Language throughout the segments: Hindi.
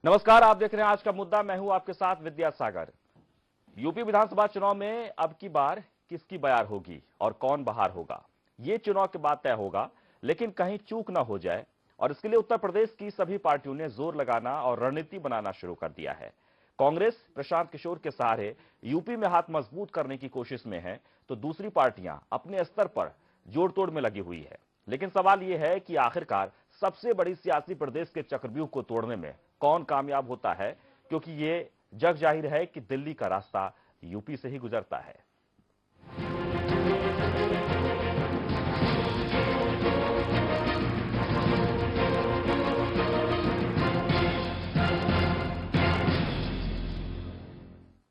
नमस्कार, आप देख रहे हैं आज का मुद्दा। मैं हूं आपके साथ विद्यासागर। यूपी विधानसभा चुनाव में अब की बार किसकी बयार होगी और कौन बाहर होगा, ये चुनाव के बाद तय होगा। लेकिन कहीं चूक ना हो जाए, और इसके लिए उत्तर प्रदेश की सभी पार्टियों ने जोर लगाना और रणनीति बनाना शुरू कर दिया है। कांग्रेस प्रशांत किशोर के सहारे यूपी में हाथ मजबूत करने की कोशिश में है, तो दूसरी पार्टियां अपने स्तर पर जोड़ तोड़ में लगी हुई है। लेकिन सवाल यह है कि आखिरकार सबसे बड़ी सियासी प्रदेश के चक्रव्यूह को तोड़ने में कौन कामयाब होता है, क्योंकि ये जग जाहिर है कि दिल्ली का रास्ता यूपी से ही गुजरता है।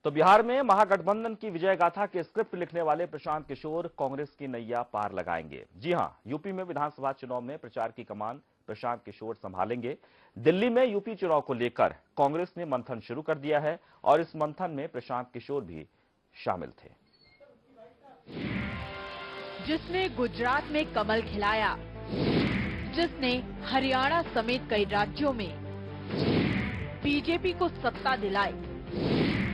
तो बिहार में महागठबंधन की विजय गाथा के स्क्रिप्ट लिखने वाले प्रशांत किशोर कांग्रेस की नैया पार लगाएंगे। जी हां, यूपी में विधानसभा चुनाव में प्रचार की कमान प्रशांत किशोर संभालेंगे। दिल्ली में यूपी चुनाव को लेकर कांग्रेस ने मंथन शुरू कर दिया है, और इस मंथन में प्रशांत किशोर भी शामिल थे। जिसने गुजरात में कमल खिलाया, जिसने हरियाणा समेत कई राज्यों में बीजेपी को सत्ता दिलाई,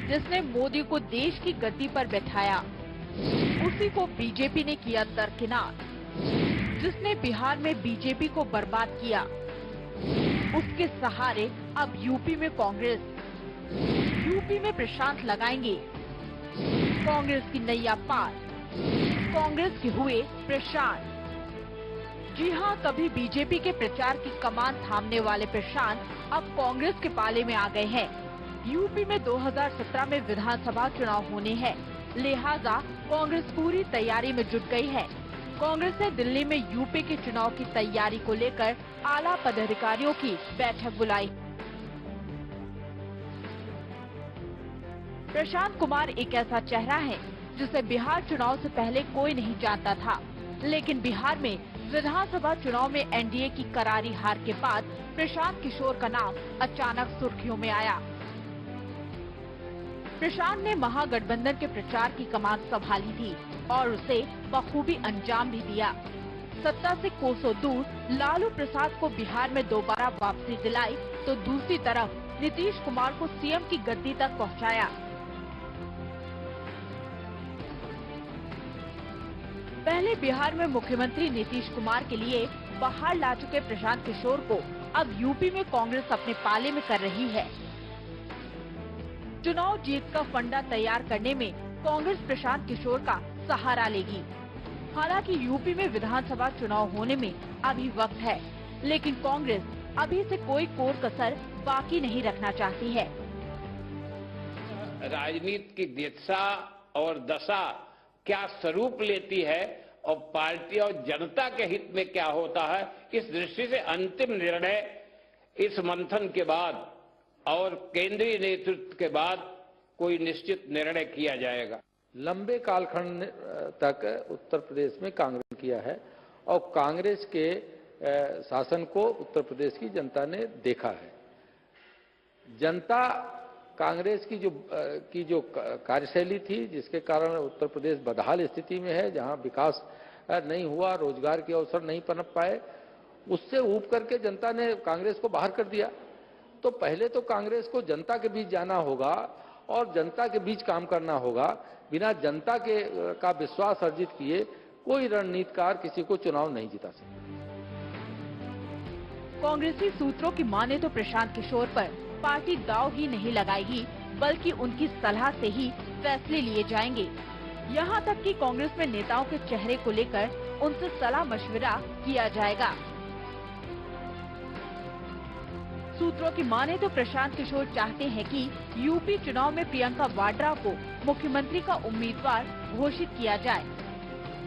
जिसने मोदी को देश की गद्दी पर बैठाया, उसी को बीजेपी ने किया दरकिनार। जिसने बिहार में बीजेपी को बर्बाद किया, उसके सहारे अब यूपी में कांग्रेस। यूपी में प्रशांत लगाएंगे कांग्रेस की नैया पार। कांग्रेस के हुए प्रशांत। जी हां, कभी बीजेपी के प्रचार की कमान थामने वाले प्रशांत अब कांग्रेस के पाले में आ गए हैं। यूपी में 2017 में विधानसभा चुनाव होने हैं, लिहाजा कांग्रेस पूरी तैयारी में जुट गई है। कांग्रेस ने दिल्ली में यूपी के चुनाव की तैयारी को लेकर आला पदाधिकारियों की बैठक बुलाई। प्रशांत कुमार एक ऐसा चेहरा है जिसे बिहार चुनाव से पहले कोई नहीं जानता था, लेकिन बिहार में विधानसभा चुनाव में एनडीए की करारी हार के बाद प्रशांत किशोर का नाम अचानक सुर्खियों में आया। प्रशांत ने महागठबंधन के प्रचार की कमान संभाली थी और उसे बखूबी अंजाम भी दिया। सत्ता से कोसों दूर लालू प्रसाद को बिहार में दोबारा वापसी दिलाई, तो दूसरी तरफ नीतीश कुमार को सीएम की गद्दी तक पहुंचाया। पहले बिहार में मुख्यमंत्री नीतीश कुमार के लिए बाहर ला चुके प्रशांत किशोर को अब यूपी में कांग्रेस अपने पाले में कर रही है। चुनाव जीत का फंडा तैयार करने में कांग्रेस प्रशांत किशोर का सहारा लेगी। हालांकि यूपी में विधानसभा चुनाव होने में अभी वक्त है, लेकिन कांग्रेस अभी से कोई कोर कसर बाकी नहीं रखना चाहती है। राजनीति की दिशा और दशा क्या स्वरूप लेती है और पार्टी और जनता के हित में क्या होता है, इस दृष्टि से अंतिम निर्णय इस मंथन के बाद और केंद्रीय नेतृत्व के बाद कोई निश्चित निर्णय किया जाएगा। लंबे कालखंड तक उत्तर प्रदेश में कांग्रेस किया है और कांग्रेस के शासन को उत्तर प्रदेश की जनता ने देखा है। जनता कांग्रेस की जो कार्यशैली थी, जिसके कारण उत्तर प्रदेश बदहाल स्थिति में है, जहां विकास नहीं हुआ, रोजगार के अवसर नहीं पनप पाए, उससे ऊब करके जनता ने कांग्रेस को बाहर कर दिया। तो पहले तो कांग्रेस को जनता के बीच जाना होगा और जनता के बीच काम करना होगा। बिना जनता का विश्वास अर्जित किए कोई रणनीतिकार किसी को चुनाव नहीं जिता सकता। कांग्रेसी सूत्रों की माने तो प्रशांत किशोर पर पार्टी दांव ही नहीं लगाएगी, बल्कि उनकी सलाह से ही फैसले लिए जाएंगे। यहां तक कि कांग्रेस में नेताओं के चेहरे को लेकर उनसे सलाह मशविरा किया जाएगा। सूत्रों की माने तो प्रशांत किशोर चाहते हैं कि यूपी चुनाव में प्रियंका वाड्रा को मुख्यमंत्री का उम्मीदवार घोषित किया जाए।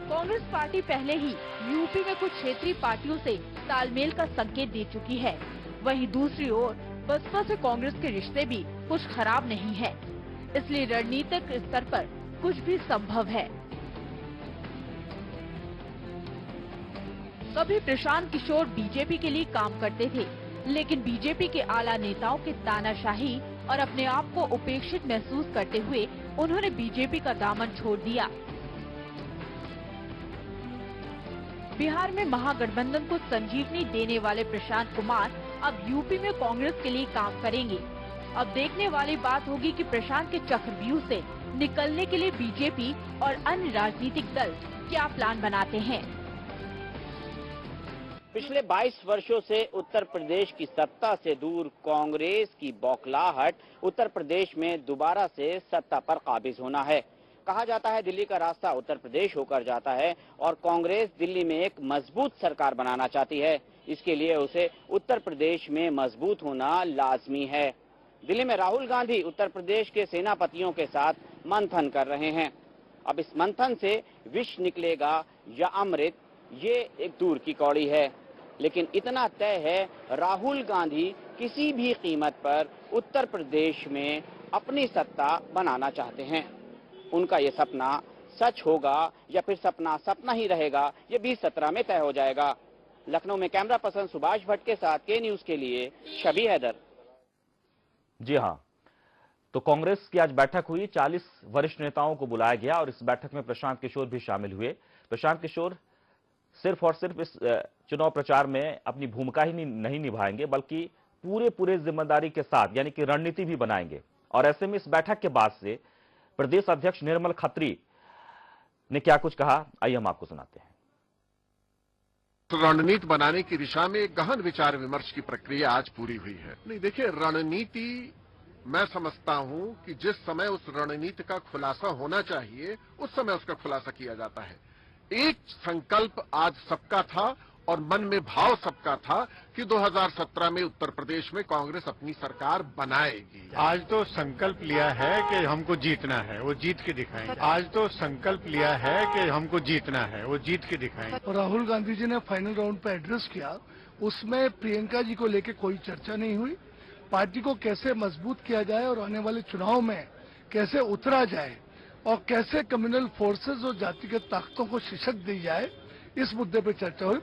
कांग्रेस पार्टी पहले ही यूपी में कुछ क्षेत्रीय पार्टियों से तालमेल का संकेत दे चुकी है। वहीं दूसरी ओर बसपा से कांग्रेस के रिश्ते भी कुछ खराब नहीं है, इसलिए रणनीतिक स्तर पर कुछ भी संभव है। कभी प्रशांत किशोर बीजेपी के लिए काम करते थे, लेकिन बीजेपी के आला नेताओं के तानाशाही और अपने आप को उपेक्षित महसूस करते हुए उन्होंने बीजेपी का दामन छोड़ दिया। बिहार में महागठबंधन को संजीवनी देने वाले प्रशांत कुमार अब यूपी में कांग्रेस के लिए काम करेंगे। अब देखने वाली बात होगी कि प्रशांत के चक्रव्यूह से निकलने के लिए बीजेपी और अन्य राजनीतिक दल क्या प्लान बनाते हैं। पिछले 22 वर्षों से उत्तर प्रदेश की सत्ता से दूर कांग्रेस की बौखलाहट उत्तर प्रदेश में दोबारा से सत्ता पर काबिज होना है। कहा जाता है दिल्ली का रास्ता उत्तर प्रदेश होकर जाता है और कांग्रेस दिल्ली में एक मजबूत सरकार बनाना चाहती है। इसके लिए उसे उत्तर प्रदेश में मजबूत होना लाजमी है। दिल्ली में राहुल गांधी उत्तर प्रदेश के सेनापतियों के साथ मंथन कर रहे हैं। अब इस मंथन से विष निकलेगा या अमृत, ये एक दूर की कौड़ी है, लेकिन इतना तय है राहुल गांधी किसी भी कीमत पर उत्तर प्रदेश में अपनी सत्ता बनाना चाहते हैं। उनका ये सपना सच होगा या फिर सपना सपना ही रहेगा, ये 2017 में तय हो जाएगा। लखनऊ में कैमरा पर्सन सुभाष भट्ट के साथ के न्यूज के लिए शबी हैदर। जी हां, तो कांग्रेस की आज बैठक हुई, 40 वरिष्ठ नेताओं को बुलाया गया और इस बैठक में प्रशांत किशोर भी शामिल हुए। प्रशांत किशोर सिर्फ और सिर्फ इस चुनाव प्रचार में अपनी भूमिका ही नहीं निभाएंगे, बल्कि पूरे जिम्मेदारी के साथ यानी कि रणनीति भी बनाएंगे। और ऐसे में इस बैठक के बाद से प्रदेश अध्यक्ष निर्मल खत्री ने क्या कुछ कहा, आइए हम आपको सुनाते हैं। रणनीति बनाने की दिशा में एक गहन विचार विमर्श की प्रक्रिया आज पूरी हुई है। नहीं देखिए, रणनीति मैं समझता हूं कि जिस समय उस रणनीति का खुलासा होना चाहिए उस समय उसका खुलासा किया जाता है। एक संकल्प आज सबका था और मन में भाव सबका था कि 2017 में उत्तर प्रदेश में कांग्रेस अपनी सरकार बनाएगी। आज तो संकल्प लिया है कि हमको जीतना है, वो जीत के दिखाएंगे। आज तो संकल्प लिया है कि हमको जीतना है, वो जीत के दिखाएंगे। और राहुल गांधी जी ने फाइनल राउंड पे एड्रेस किया, उसमें प्रियंका जी को लेके कोई चर्चा नहीं हुई। पार्टी को कैसे मजबूत किया जाए और आने वाले चुनाव में कैसे उतरा जाए और कैसे कम्युनल फोर्सेस और जातिगत ताकतों को शिक्षक दी जाए, इस मुद्दे पर चर्चा हुई।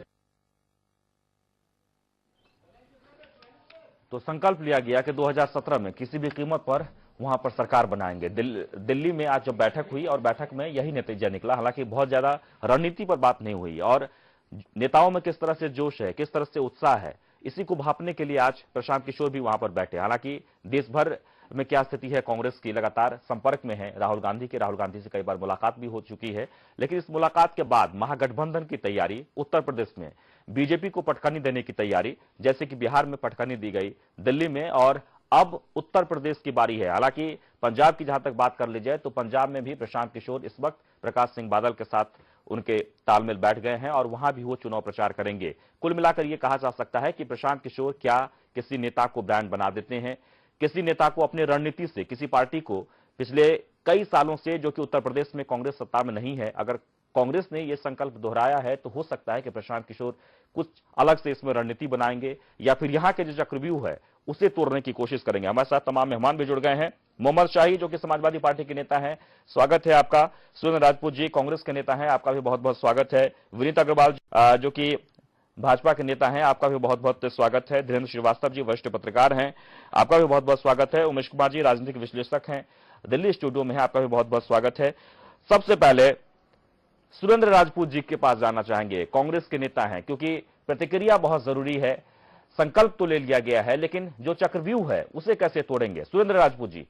तो संकल्प लिया गया कि 2017 में किसी भी कीमत पर वहां पर सरकार बनाएंगे। दिल्ली में आज जब बैठक हुई और बैठक में यही नतीजा निकला। हालांकि बहुत ज्यादा रणनीति पर बात नहीं हुई और नेताओं में किस तरह से जोश है, किस तरह से उत्साह है, इसी को भांपने के लिए आज प्रशांत किशोर भी वहां पर बैठे। हालांकि देश भर में क्या स्थिति है, कांग्रेस की लगातार संपर्क में है राहुल गांधी से कई बार मुलाकात भी हो चुकी है। लेकिन इस मुलाकात के बाद महागठबंधन की तैयारी, उत्तर प्रदेश में बीजेपी को पटखनी देने की तैयारी, जैसे कि बिहार में पटखनी दी गई, दिल्ली में, और अब उत्तर प्रदेश की बारी है। हालांकि पंजाब की जहां तक बात कर ली जाए तो पंजाब में भी प्रशांत किशोर इस वक्त प्रकाश सिंह बादल के साथ उनके तालमेल बैठ गए हैं और वहां भी वो चुनाव प्रचार करेंगे। कुल मिलाकर यह कहा जा सकता है कि प्रशांत किशोर क्या किसी नेता को ब्रांड बना देते हैं, किसी नेता को अपनी रणनीति से, किसी पार्टी को पिछले कई सालों से, जो कि उत्तर प्रदेश में कांग्रेस सत्ता में नहीं है, अगर कांग्रेस ने यह संकल्प दोहराया है तो हो सकता है कि प्रशांत किशोर कुछ अलग से इसमें रणनीति बनाएंगे या फिर यहां के जो चक्रव्यूह है उसे तोड़ने की कोशिश करेंगे। हमारे साथ तमाम मेहमान भी जुड़ गए हैं। मोहम्मद शाही जो कि समाजवादी पार्टी के नेता हैं, स्वागत है आपका। सुरेंद्र राजपूत जी कांग्रेस के नेता हैं, आपका भी बहुत बहुत स्वागत है। विनीत अग्रवाल जो कि भाजपा के नेता हैं, आपका भी बहुत बहुत स्वागत है। धीरेन्द्र श्रीवास्तव जी वरिष्ठ पत्रकार हैं, आपका भी बहुत बहुत स्वागत है। उमेश कुमार जी राजनीतिक विश्लेषक हैं, दिल्ली स्टूडियो में है, आपका भी बहुत बहुत स्वागत है। सबसे पहले सुरेंद्र राजपूत जी के पास जाना चाहेंगे, कांग्रेस के नेता हैं, क्योंकि प्रतिक्रिया बहुत जरूरी है। संकल्प तो ले लिया गया है लेकिन जो चक्रव्यूह है उसे कैसे तोड़ेंगे? सुरेंद्र राजपूत जी।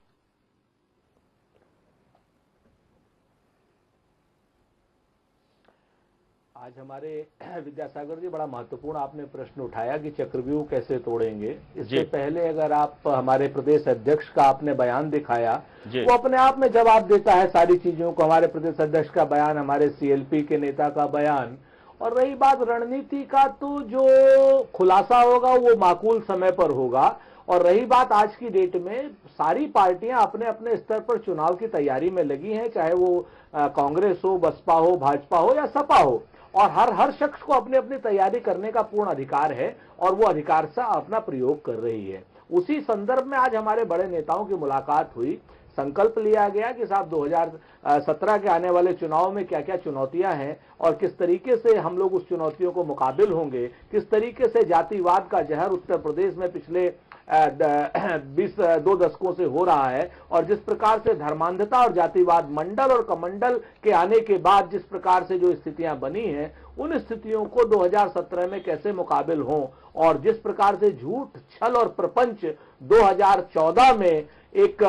आज हमारे विद्यासागर जी बड़ा महत्वपूर्ण आपने प्रश्न उठाया कि चक्रव्यूह कैसे तोड़ेंगे। इससे पहले अगर आप हमारे प्रदेश अध्यक्ष का आपने बयान दिखाया, वो अपने आप में जवाब देता है सारी चीजों को। हमारे प्रदेश अध्यक्ष का बयान, हमारे सीएलपी के नेता का बयान। और रही बात रणनीति का, तो जो खुलासा होगा वो माकूल समय पर होगा। और रही बात आज की डेट में सारी पार्टियां अपने अपने स्तर पर चुनाव की तैयारी में लगी हैं, चाहे वो कांग्रेस हो, बसपा हो, भाजपा हो या सपा हो। और हर शख्स को अपनी अपनी तैयारी करने का पूर्ण अधिकार है और वो अधिकार से अपना प्रयोग कर रही है। उसी संदर्भ में आज हमारे बड़े नेताओं की मुलाकात हुई। संकल्प लिया गया कि साहब 2017 के आने वाले चुनाव में क्या क्या चुनौतियां हैं और किस तरीके से हम लोग उस चुनौतियों को मुकाबिल होंगे, किस तरीके से जातिवाद का जहर उत्तर प्रदेश में पिछले 2 दशकों से हो रहा है और जिस प्रकार से धर्मांधता और जातिवाद मंडल और कमंडल के आने के बाद जिस प्रकार से जो स्थितियां बनी हैं उन स्थितियों को 2017 में कैसे मुकाबिल हों। और जिस प्रकार से झूठ, छल और प्रपंच 2014 में एक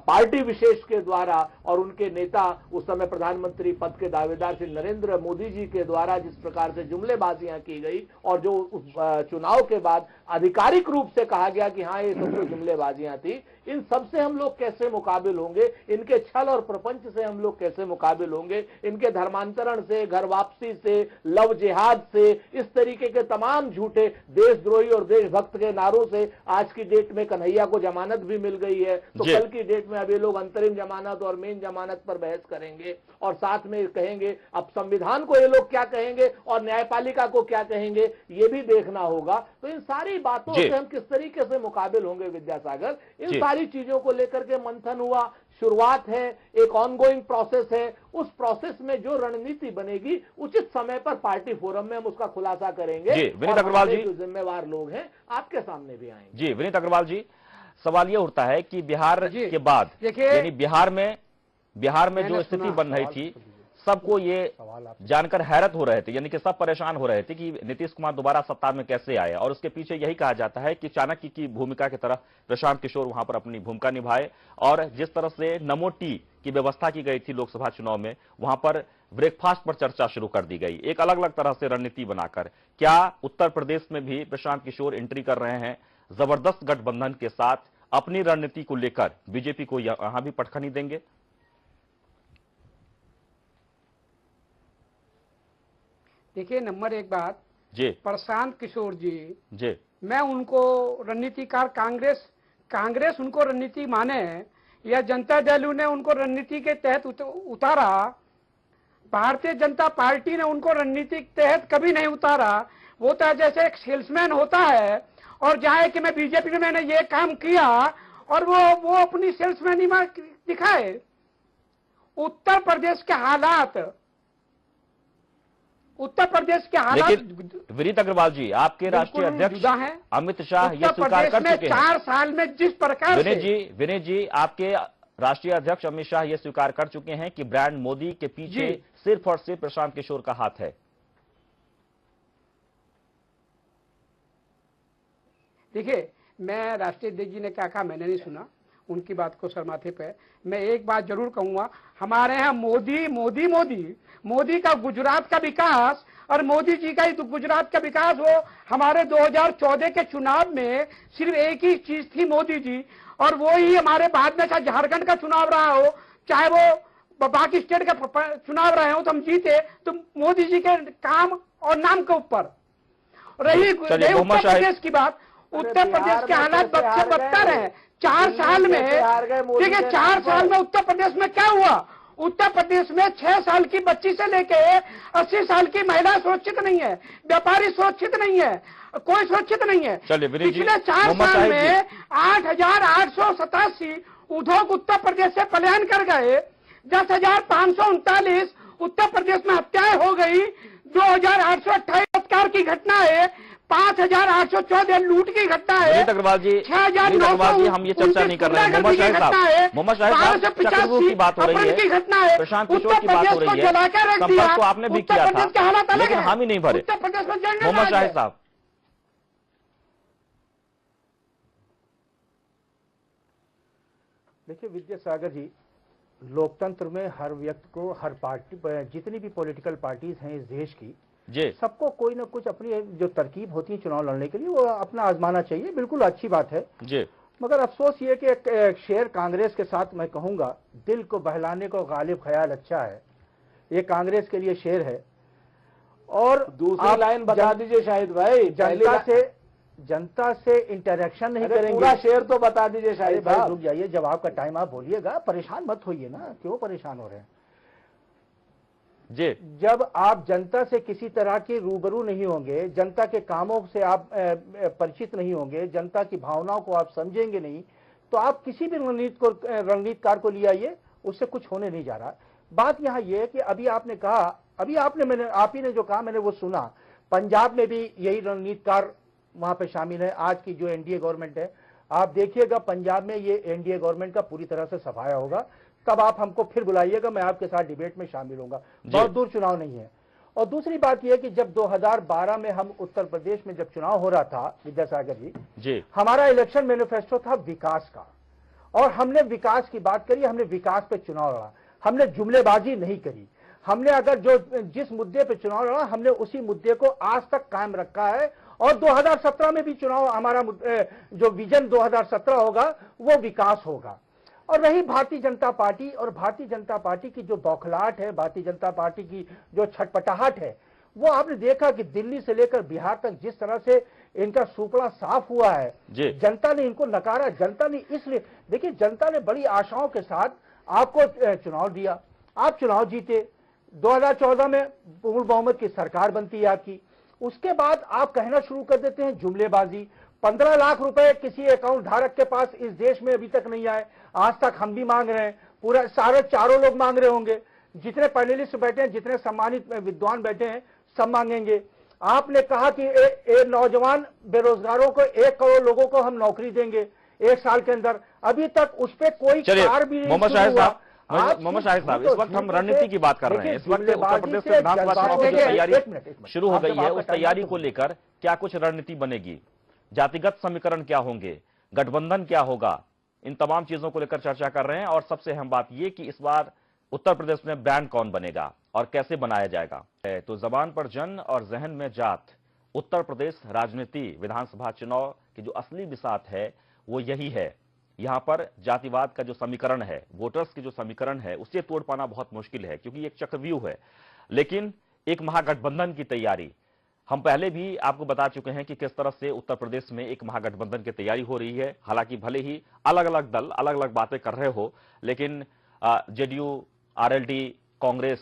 पार्टी विशेष के द्वारा और उनके नेता, उस समय प्रधानमंत्री पद के दावेदार श्री नरेंद्र मोदी जी के द्वारा जिस प्रकार से जुमलेबाजियां की गई और जो चुनाव के बाद आधिकारिक रूप से कहा गया कि हाँ ये सब तो जुमलेबाजियां थी, इन सब से हम लोग कैसे मुकाबिल होंगे, इनके छल और प्रपंच से हम लोग कैसे मुकाबिल होंगे, इनके धर्मांतरण से, घर वापसी से, लव जिहाद से, इस तरीके के तमाम झूठे देशद्रोही और देशभक्त के नारों से आज की डेट में कन्हैया को जमानत भी मिल गई है, तो कल की डेट में अब ये लोग अंतरिम जमानत और मेन जमानत पर बहस करेंगे और साथ में कहेंगे अब संविधान को ये लोग क्या कहेंगे और न्यायपालिका को क्या कहेंगे, ये भी देखना होगा। तो इन सारी बातों से हम किस तरीके से मुकाबिल होंगे विद्यासागर, इन सारी चीजों को लेकर के मंथन हुआ। शुरुआत है, एक ऑनगोइंग प्रोसेस है, उस प्रोसेस में जो रणनीति बनेगी उचित समय पर पार्टी फोरम में हम उसका खुलासा करेंगे। विनीत अग्रवाल जी, जो जिम्मेवार लोग हैं आपके सामने भी आएंगे। जी विनीत अग्रवाल जी, सवाल यह उठता है कि बिहार के बाद यानी बिहार में जो स्थिति बन रही थी, सबको ये जानकर हैरत हो रहे थे, यानी कि सब परेशान हो रहे थे कि नीतीश कुमार दोबारा सत्ता में कैसे आए। और उसके पीछे यही कहा जाता है कि चाणक्य की भूमिका की तरह प्रशांत किशोर वहां पर अपनी भूमिका निभाए और जिस तरह से नमो टी की व्यवस्था की गई थी लोकसभा चुनाव में, वहां पर ब्रेकफास्ट पर चर्चा शुरू कर दी गई, एक अलग अलग तरह से रणनीति बनाकर। क्या उत्तर प्रदेश में भी प्रशांत किशोर एंट्री कर रहे हैं जबरदस्त गठबंधन के साथ, अपनी रणनीति को लेकर बीजेपी को यहां भी पटखनी देंगे? देखिए, नंबर एक बात जी, प्रशांत किशोर जी, मैं उनको रणनीतिकार कांग्रेस उनको रणनीति माने या जनता दल ने उनको रणनीति के तहत उतारा, भारतीय जनता पार्टी ने उनको रणनीति के तहत कभी नहीं उतारा। वो तो जैसे एक सेल्समैन होता है और जाए कि मैं बीजेपी में मैंने ये काम किया और वो अपनी सेल्समैनी में दिखाए। उत्तर प्रदेश के हालात विनीत अग्रवाल जी, आपके राष्ट्रीय अध्यक्ष अमित शाह ये स्वीकार कर चुके हैं 4 साल में जिस प्रकार विनीत जी, आपके राष्ट्रीय अध्यक्ष अमित शाह ये स्वीकार कर चुके हैं कि ब्रांड मोदी के पीछे सिर्फ और सिर्फ प्रशांत किशोर का हाथ है। देखिए, मैं राष्ट्रीय अध्यक्ष जी ने क्या कहा मैंने नहीं सुना, उनकी बात को सर माथे पे। मैं एक बात जरूर कहूंगा, हमारे यहाँ मोदी का गुजरात का विकास और मोदी जी का ही गुजरात का विकास हो। हमारे 2014 के चुनाव में सिर्फ एक ही चीज थी मोदी जी, और वो ही हमारे बाद में चाहे झारखंड का चुनाव रहा हो, चाहे वो बाकी स्टेट का चुनाव रहे हो, तो हम जीते तो मोदी जी के काम और नाम के ऊपर। रही उत्तर प्रदेश की बात, उत्तर प्रदेश के हालात बदतर हैं। 4 साल में, ठीक है, 4 साल में उत्तर प्रदेश में क्या हुआ? उत्तर प्रदेश में 6 साल की बच्ची से लेके 80 साल की महिला सुरक्षित नहीं है, व्यापारी सुरक्षित नहीं है, कोई सुरक्षित नहीं है। पिछले 4 साल में 8,887 उद्योग उत्तर प्रदेश से पलायन कर गए, 10,539 उत्तर प्रदेश में हत्याएं हो गई, 2,828 बलात्कार की घटना है, 5,814 लूट की घटना है। अग्रवाल जी, हम ये चर्चा नहीं कर रहे हैं। मोहम्मद शाहिद साहब, चक्रव्यूह की बात हो रही है, प्रशांत किशोर की बात हो रही है, संपर्क तो आपने भी किया था लेकिन हम ही नहीं भरे। मोहम्मद शाहिद साहब, देखिए विद्यासागर जी, लोकतंत्र में हर व्यक्ति को, हर पार्टी, जितनी भी पॉलिटिकल पार्टीज हैं इस देश की, सबको कोई ना कुछ अपनी जो तरकीब होती है चुनाव लड़ने के लिए वो अपना आजमाना चाहिए, बिल्कुल अच्छी बात है जी। मगर अफसोस ये कि एक शेर कांग्रेस के साथ मैं कहूंगा, दिल को बहलाने को गालिब ख्याल अच्छा है, ये कांग्रेस के लिए शेर है। और दूसरी लाइन बता दीजिए शाहिद भाई, जनता से इंटरेक्शन नहीं करेंगे, पूरा शेर तो बता दीजिए शाहिद भाई। रुक जाइए, जब आपका टाइम आप बोलिएगा, परेशान मत होइए ना, क्यों परेशान हो रहे हैं जी। जब आप जनता से किसी तरह के रूबरू नहीं होंगे, जनता के कामों से आप परिचित नहीं होंगे, जनता की भावनाओं को आप समझेंगे नहीं, तो आप किसी भी रणनीतिकार को ले आइए, उससे कुछ होने नहीं जा रहा। बात यहाँ ये है कि अभी आपने कहा, आप ही ने जो कहा मैंने वो सुना, पंजाब में भी यही रणनीतिकार वहां पे शामिल है। आज की जो एनडीए गवर्नमेंट है, आप देखिएगा पंजाब में ये एनडीए गवर्नमेंट का पूरी तरह से सफाया होगा, तब आप हमको फिर बुलाइएगा, मैं आपके साथ डिबेट में शामिल होऊंगा, बहुत दूर चुनाव नहीं है। और दूसरी बात यह कि जब 2012 में हम उत्तर प्रदेश में जब चुनाव हो रहा था विद्यासागर जी, हमारा इलेक्शन मैनिफेस्टो था विकास का, और हमने विकास की बात करी, हमने विकास पे चुनाव लड़ा, हमने जुमलेबाजी नहीं करी। हमने अगर जिस मुद्दे पे चुनाव लड़ा हमने उसी मुद्दे को आज तक कायम रखा है, और 2017 में भी चुनाव हमारा जो विजन 2017 होगा वो विकास होगा। और रही भारतीय जनता पार्टी, और भारतीय जनता पार्टी की जो बौखलाहट है, भारतीय जनता पार्टी की जो छटपटाहट है, वो आपने देखा कि दिल्ली से लेकर बिहार तक जिस तरह से इनका सुपड़ा साफ हुआ है, जनता ने इनको नकारा। जनता ने इसलिए, देखिए जनता ने बड़ी आशाओं के साथ आपको चुनाव दिया, आप चुनाव जीते, 2014 में पूर्ण बहुमत की सरकार बनती है आपकी। उसके बाद आप कहना शुरू कर देते हैं जुमलेबाजी। 15 लाख रुपए किसी अकाउंट धारक के पास इस देश में अभी तक नहीं आए, आज तक हम भी मांग रहे हैं, पूरा सारे चारों लोग मांग रहे होंगे, जितने पैनलिस्ट बैठे हैं, जितने सम्मानित विद्वान बैठे हैं, सब मांगेंगे। आपने कहा कि नौजवान बेरोजगारों को 1 करोड़ लोगों को हम नौकरी देंगे 1 साल के अंदर, अभी तक उस पर कोई कार भी नहीं मोहम्मद शाहिद साहब, इस वक्त हम रणनीति की बात कर रहे हैं। इस वक्त उत्तर प्रदेश में विधानसभा चुनाव की जो तैयारी शुरू हो गई है, उस तैयारी को लेकर क्या कुछ रणनीति बनेगी, जातिगत समीकरण क्या होंगे, गठबंधन क्या होगा, इन तमाम चीजों को लेकर चर्चा कर रहे हैं। और सबसे अहम बात यह कि इस बार उत्तर प्रदेश में ब्रांड कौन बनेगा और कैसे बनाया जाएगा। तो जबान पर जन और जहन में जात, उत्तर प्रदेश राजनीति विधानसभा चुनाव की जो असली बिसात है वो यही है। यहां पर जातिवाद का जो समीकरण है, वोटर्स की जो समीकरण है, उसे तोड़ पाना बहुत मुश्किल है, क्योंकि एक चक्रव्यूह है। लेकिन एक महागठबंधन की तैयारी, हम पहले भी आपको बता चुके हैं कि किस तरह से उत्तर प्रदेश में एक महागठबंधन की तैयारी हो रही है। हालांकि भले ही अलग अलग दल अलग अलग बातें कर रहे हो, लेकिन जेडीयू, आरएलडी, कांग्रेस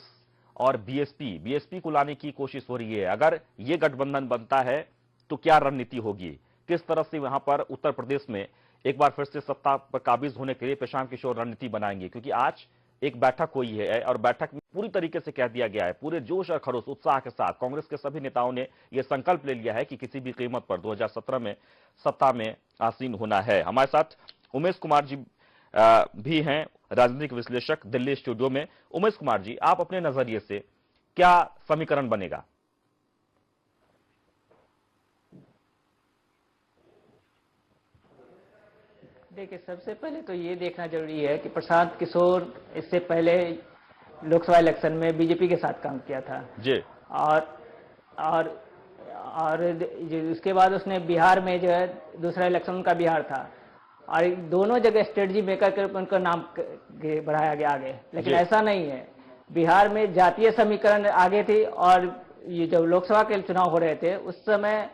और बीएसपी को लाने की कोशिश हो रही है। अगर ये गठबंधन बनता है तो क्या रणनीति होगी, किस तरह से वहां पर उत्तर प्रदेश में एक बार फिर से सत्ता पर काबिज होने के लिए प्रशांत किशोर रणनीति बनाएंगे। क्योंकि आज एक बैठक हुई है और बैठक में पूरी तरीके से कह दिया गया है, पूरे जोश और खरोश उत्साह के साथ कांग्रेस के सभी नेताओं ने यह संकल्प ले लिया है कि किसी भी कीमत पर 2017 में सत्ता में आसीन होना है। हमारे साथ उमेश कुमार जी भी हैं, राजनीतिक विश्लेषक, दिल्ली स्टूडियो में। उमेश कुमार जी, आप अपने नजरिए से क्या समीकरण बनेगा? देखिए, सबसे पहले तो ये देखना जरूरी है कि प्रशांत किशोर इससे पहले लोकसभा इलेक्शन में बीजेपी के साथ काम किया था जी, और उसके बाद उसने बिहार में जो है दूसरा इलेक्शन उनका बिहार था, और दोनों जगह स्ट्रेटजी मेकर के उनका नाम बढ़ाया गया आगे। लेकिन ऐसा नहीं है, बिहार में जातीय समीकरण आगे थी, और ये जब लोकसभा के चुनाव हो रहे थे उस समय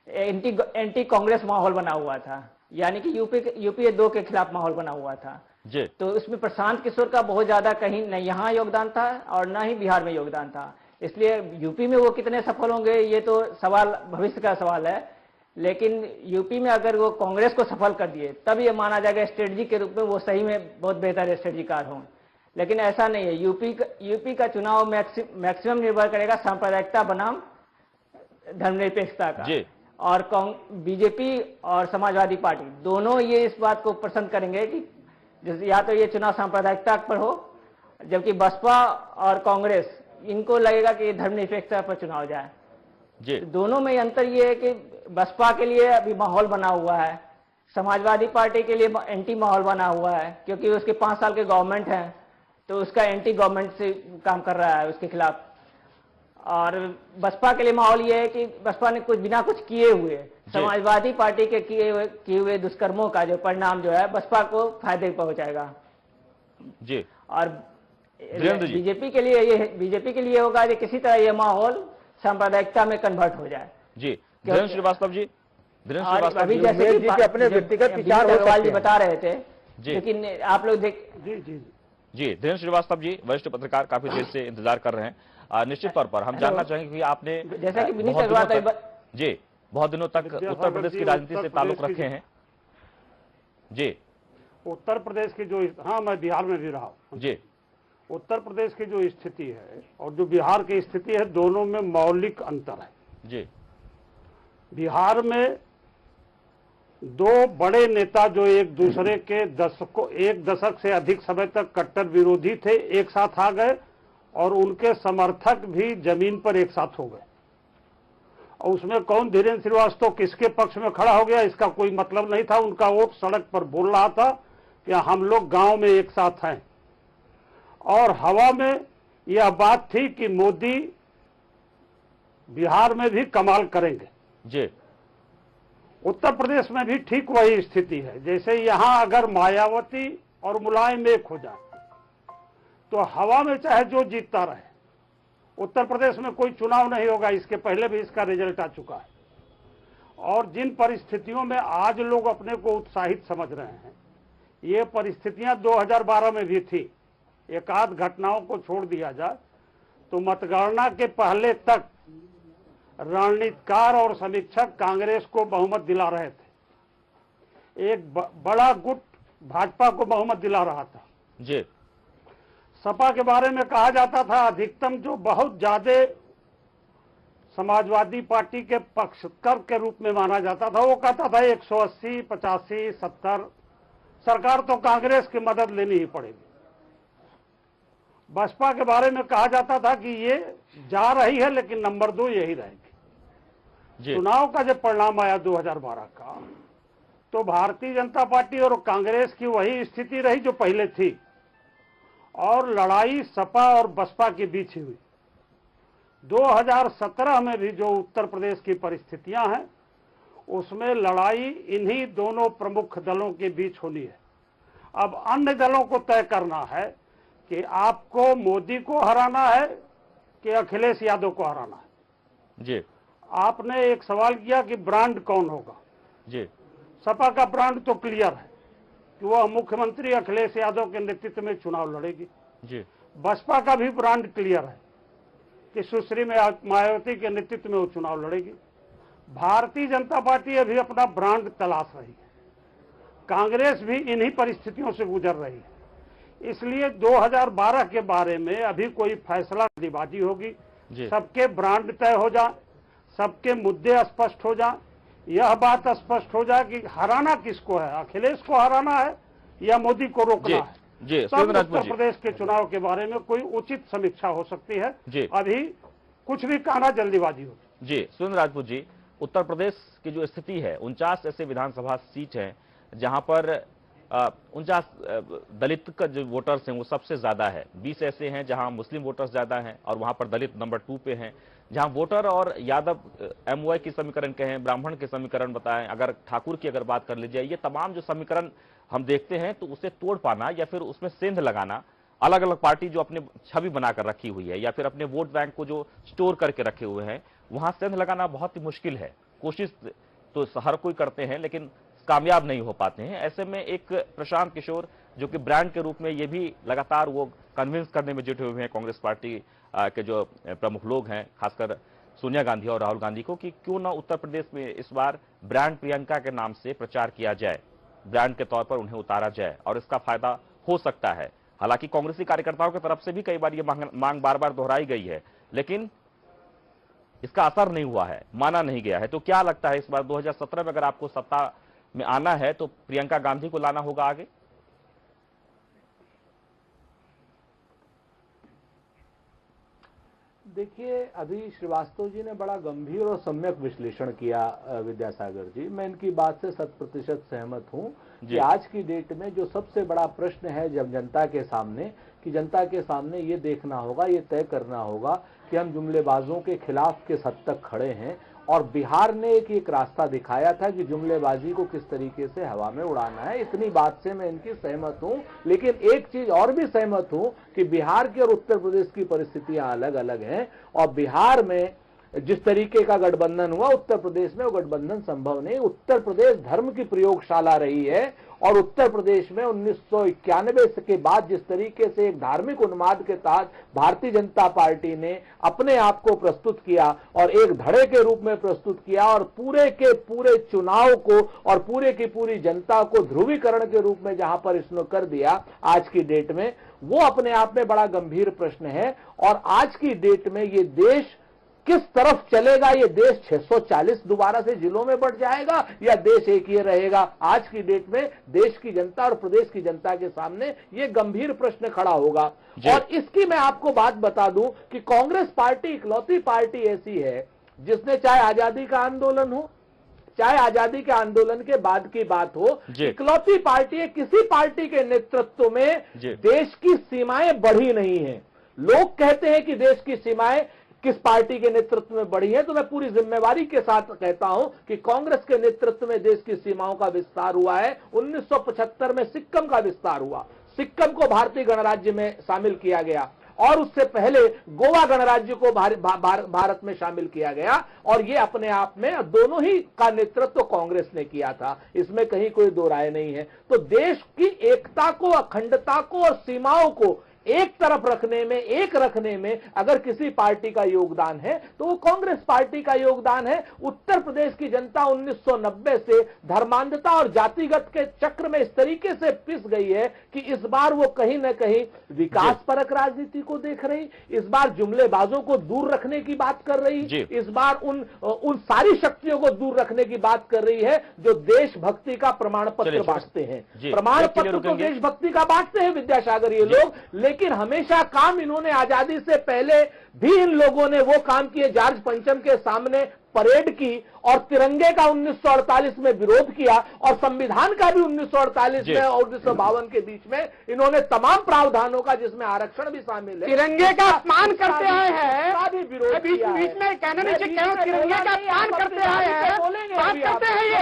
एंटी कांग्रेस माहौल बना हुआ था, यानी कि यूपीए 2 के खिलाफ माहौल बना हुआ था जी। तो उसमें प्रशांत किशोर का बहुत ज्यादा कहीं न यहाँ योगदान था और न ही बिहार में योगदान था। इसलिए यूपी में वो कितने सफल होंगे ये तो सवाल, भविष्य का सवाल है। लेकिन यूपी में अगर वो कांग्रेस को सफल कर दिए तब ये माना जाएगा स्ट्रेटजी के रूप में वो सही में बहुत बेहतर स्ट्रेटजीकार हों। लेकिन ऐसा नहीं है। यूपी का चुनाव मैक्सिमम निर्भर करेगा सांप्रदायिकता बनाम धर्मनिरपेक्षता का, और बीजेपी और समाजवादी पार्टी दोनों ये इस बात को पसंद करेंगे कि या तो ये चुनाव सांप्रदायिकता पर हो, जबकि बसपा और कांग्रेस इनको लगेगा कि धर्मनिरपेक्षता पर चुनाव जाए जी। दोनों में अंतर ये है कि बसपा के लिए अभी माहौल बना हुआ है, समाजवादी पार्टी के लिए एंटी माहौल बना हुआ है, क्योंकि उसके 5 साल के गवर्नमेंट है तो उसका एंटी गवर्नमेंट से काम कर रहा है उसके खिलाफ। और बसपा के लिए माहौल ये है कि बसपा ने कुछ बिना कुछ किए हुए समाजवादी पार्टी के किए हुए दुष्कर्मों का जो परिणाम जो है बसपा को फायदे पहुंचाएगा जी। और बीजेपी के लिए होगा कि किसी तरह ये माहौल सांप्रदायिकता में कन्वर्ट हो जाए जी। धीरेन्द्र श्रीवास्तव जी, अभी जैसे कि अपने व्यक्तिगत विचार अग्रवाल जी बता रहे थे जी, लेकिन आप लोग जी धीरेन्द्र श्रीवास्तव जी वरिष्ठ पत्रकार काफी देर से इंतजार कर रहे हैं। निश्चित तौर पर हम जानना चाहेंगे कि आपने जैसा कि बहुत दिनों तक उत्तर प्रदेश की राजनीति से ताल्लुक रखे हैं जी। उत्तर प्रदेश की जो, हाँ मैं बिहार में भी रहा हूँ जी। उत्तर प्रदेश की जो स्थिति है और जो बिहार की स्थिति है, दोनों में मौलिक अंतर है जी। बिहार में 2 बड़े नेता जो एक दूसरे के एक दशक से अधिक समय तक कट्टर विरोधी थे, एक साथ आ गए और उनके समर्थक भी जमीन पर एक साथ हो गए। और उसमें कौन धीरेन्द्र श्रीवास्तव किसके पक्ष में खड़ा हो गया इसका कोई मतलब नहीं था। उनका वोट सड़क पर बोल रहा था कि हम लोग गांव में एक साथ हैं। और हवा में यह बात थी कि मोदी बिहार में भी कमाल करेंगे जी। उत्तर प्रदेश में भी ठीक वही स्थिति है। जैसे यहां अगर मायावती और मुलायम एक हो जाए तो हवा में चाहे जो जीतता रहे, उत्तर प्रदेश में कोई चुनाव नहीं होगा। इसके पहले भी इसका रिजल्ट आ चुका है। और जिन परिस्थितियों में आज लोग अपने को उत्साहित समझ रहे हैं, ये परिस्थितियां 2012 में भी थी। एक आध घटनाओं को छोड़ दिया जाए तो मतगणना के पहले तक रणनीतिकार और समीक्षक कांग्रेस को बहुमत दिला रहे थे। एक बड़ा गुट भाजपा को बहुमत दिला रहा था जी। सपा के बारे में कहा जाता था अधिकतम जो बहुत ज्यादा समाजवादी पार्टी के पक्षकर के रूप में माना जाता था, वो कहता था 180, 85, 70 सरकार तो कांग्रेस की मदद लेनी ही पड़ेगी। बसपा के बारे में कहा जाता था कि ये जा रही है लेकिन नंबर 2 यही रहेगी। चुनाव का जब परिणाम आया 2012 का, तो भारतीय जनता पार्टी और कांग्रेस की वही स्थिति रही जो पहले थी और लड़ाई सपा और बसपा के बीच ही हुई। 2017 में भी जो उत्तर प्रदेश की परिस्थितियां हैं उसमें लड़ाई इन्हीं दोनों प्रमुख दलों के बीच होनी है। अब अन्य दलों को तय करना है कि आपको मोदी को हराना है कि अखिलेश यादव को हराना है जी। आपने एक सवाल किया कि ब्रांड कौन होगा जी। सपा का ब्रांड तो क्लियर है कि वह मुख्यमंत्री अखिलेश यादव के नेतृत्व में चुनाव लड़ेगी जी। बसपा का भी ब्रांड क्लियर है कि सुश्री मायावती के नेतृत्व में वो चुनाव लड़ेगी। भारतीय जनता पार्टी अभी अपना ब्रांड तलाश रही है। कांग्रेस भी इन्हीं परिस्थितियों से गुजर रही है। इसलिए 2012 के बारे में अभी कोई फैसला जल्दीबाजी होगी। सबके ब्रांड तय हो जाए, सबके मुद्दे स्पष्ट हो जाए, यह बात स्पष्ट हो जाए कि हराना किसको है, अखिलेश को हराना है या मोदी को रोकना है। तब उत्तर प्रदेश के चुनाव के बारे में कोई उचित समीक्षा हो सकती है। अभी कुछ भी कहना जल्दीबाजी होगी। जी सुरेंद्र राजपूत जी, उत्तर प्रदेश की जो स्थिति है, 49 ऐसे विधानसभा सीट हैं जहां पर 49 दलित का जो वोटर्स हैं वो सबसे ज्यादा है। 20 ऐसे हैं जहां मुस्लिम वोटर्स ज्यादा हैं और वहां पर दलित नंबर 2 पे हैं। जहां वोटर और यादव एमवाई की समीकरण कहें, ब्राह्मण के समीकरण बताएं, अगर ठाकुर की अगर बात कर लीजिए, ये तमाम जो समीकरण हम देखते हैं तो उसे तोड़ पाना या फिर उसमें सेंध लगाना, अलग अलग पार्टी जो अपने छवि बनाकर रखी हुई है या फिर अपने वोट बैंक को जो स्टोर करके रखे हुए हैं, वहां सेंध लगाना बहुत ही मुश्किल है। कोशिश तो हर कोई करते हैं लेकिन कामयाब नहीं हो पाते हैं। ऐसे में एक प्रशांत किशोर जो कि ब्रांड के रूप में ये भी लगातार वो कन्विंस करने में जुटे हुए हैं कांग्रेस पार्टी के जो प्रमुख लोग हैं, खासकर सोनिया गांधी और राहुल गांधी को, कि क्यों ना उत्तर प्रदेश में इस बार ब्रांड प्रियंका के नाम से प्रचार किया जाए, ब्रांड के तौर पर उन्हें उतारा जाए और इसका फायदा हो सकता है। हालांकि कांग्रेसी कार्यकर्ताओं की तरफ से भी कई बार ये मांग बार बार दोहराई गई है लेकिन इसका असर नहीं हुआ है, माना नहीं गया है। तो क्या लगता है इस बार 2017 में अगर आपको सत्ता में आना है तो प्रियंका गांधी को लाना होगा आगे? देखिए, अभी श्रीवास्तव जी ने बड़ा गंभीर और सम्यक विश्लेषण किया विद्यासागर जी। मैं इनकी बात से 100% सहमत हूं कि आज की डेट में जो सबसे बड़ा प्रश्न है जब जनता के सामने, कि जनता के सामने ये देखना होगा, ये तय करना होगा कि हम जुमलेबाजों के खिलाफ किस हद तक खड़े हैं। और बिहार ने एक रास्ता दिखाया था कि जुमलेबाजी को किस तरीके से हवा में उड़ाना है। इतनी बात से मैं इनकी सहमत हूं, लेकिन एक चीज और भी सहमत हूं कि बिहार की और उत्तर प्रदेश की परिस्थितियां अलग अलग हैं और बिहार में जिस तरीके का गठबंधन हुआ उत्तर प्रदेश में वो गठबंधन संभव नहीं। उत्तर प्रदेश धर्म की प्रयोगशाला रही है और उत्तर प्रदेश में 1991 के बाद जिस तरीके से एक धार्मिक उन्माद के तहत भारतीय जनता पार्टी ने अपने आप को प्रस्तुत किया और एक धड़े के रूप में प्रस्तुत किया और पूरे के पूरे चुनाव को और पूरे की पूरी जनता को ध्रुवीकरण के रूप में जहां पर इसने कर दिया आज की डेट में, वो अपने आप में बड़ा गंभीर प्रश्न है। और आज की डेट में ये देश किस तरफ चलेगा ये देश? 640 दोबारा से जिलों में बढ़ जाएगा या देश एक ही रहेगा? आज की डेट में देश की जनता और प्रदेश की जनता के सामने ये गंभीर प्रश्न खड़ा होगा। और इसकी मैं आपको बात बता दूं कि कांग्रेस पार्टी इकलौती पार्टी ऐसी है जिसने, चाहे आजादी का आंदोलन हो, चाहे आजादी के आंदोलन के बाद की बात हो, इकलौती पार्टी है, किसी पार्टी के नेतृत्व में देश की सीमाएं बढ़ी नहीं है। लोग कहते हैं कि देश की सीमाएं किस पार्टी के नेतृत्व में बढ़ी है, तो मैं पूरी जिम्मेवारी के साथ कहता हूं कि कांग्रेस के नेतृत्व में देश की सीमाओं का विस्तार हुआ है। 1975 में सिक्किम का विस्तार हुआ, सिक्किम को भारतीय गणराज्य में शामिल किया गया और उससे पहले गोवा गणराज्य को भारत में शामिल किया गया। और ये अपने आप में दोनों ही का नेतृत्व कांग्रेस ने किया था, इसमें कहीं कोई दो राय नहीं है। तो देश की एकता को, अखंडता को और सीमाओं को एक तरफ रखने में, एक रखने में अगर किसी पार्टी का योगदान है तो वो कांग्रेस पार्टी का योगदान है। उत्तर प्रदेश की जनता 1990 से धर्मांधता और जातिगत के चक्र में इस तरीके से पिस गई है कि इस बार वो कहीं ना कहीं विकास परक राजनीति को देख रही, इस बार जुमलेबाजों को दूर रखने की बात कर रही, इस बार उन सारी शक्तियों को दूर रखने की बात कर रही है जो देशभक्ति का प्रमाण पत्र बांटते हैं। प्रमाण पत्र तो देशभक्ति का बांटते हैं विद्यासागर ये लोग, लेकिन हमेशा काम इन्होंने आजादी से पहले भी इन लोगों ने वो काम किए, जॉर्ज पंचम के सामने परेड की और तिरंगे का 1948 में विरोध किया और संविधान का भी 1948 में और 1952 के बीच में इन्होंने तमाम प्रावधानों का, जिसमें आरक्षण भी शामिल है, तिरंगे का अपमान करते आए हैं, बीच में कहना नहीं चाहिए, तिरंगे का अपमान करते आए हैं, बात करते हैं ये,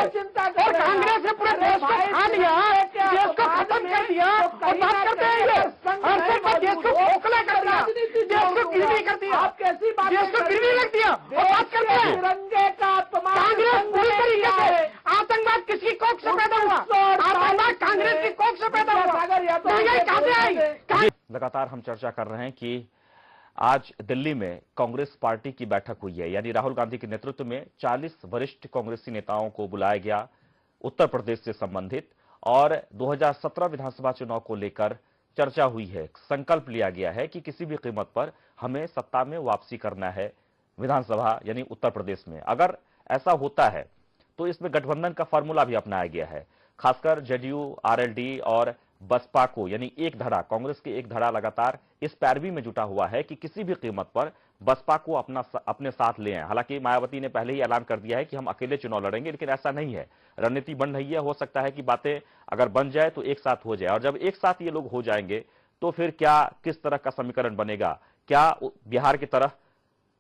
और कांग्रेस ने पूरे देश को खा लिया, देश को खत्म कर दिया और बात करते हैं ये, और सिर्फ देश को खोखला कर दिया, देश को गिरवी कर दिया, आप कैसी बात, देश को गिरवी रख दिया और बात करते हैं तिरंगे का अपमान। कांग्रेस पूरी तरीके से, आतंकवाद किसकी कोख से पैदा हुआ? आतंकवाद कांग्रेस की कोख से पैदा हुआ। महंगाई कहां से आई? लगातार हम चर्चा कर रहे हैं कि आज दिल्ली में कांग्रेस पार्टी की बैठक हुई है, यानी राहुल गांधी के नेतृत्व में 40 वरिष्ठ कांग्रेसी नेताओं को बुलाया गया उत्तर प्रदेश से संबंधित, और 2017 विधानसभा चुनाव को लेकर चर्चा हुई है। संकल्प लिया गया है कि किसी भी कीमत पर हमें सत्ता में वापसी करना है विधानसभा यानी उत्तर प्रदेश में। अगर ऐसा होता है तो इसमें गठबंधन का फार्मूला भी अपनाया गया है, खासकर जेडीयू, आरएलडी और बसपा को, यानी एक धड़ा, कांग्रेस के एक धड़ा लगातार इस पैरवी में जुटा हुआ है कि किसी भी कीमत पर बसपा को अपने साथ ले आए। हालांकि मायावती ने पहले ही ऐलान कर दिया है कि हम अकेले चुनाव लड़ेंगे, लेकिन ऐसा नहीं है, रणनीति बन रही है। हो सकता है कि बातें अगर बन जाए तो एक साथ हो जाए, और जब एक साथ ये लोग हो जाएंगे तो फिर क्या, किस तरह का समीकरण बनेगा? क्या बिहार की तरह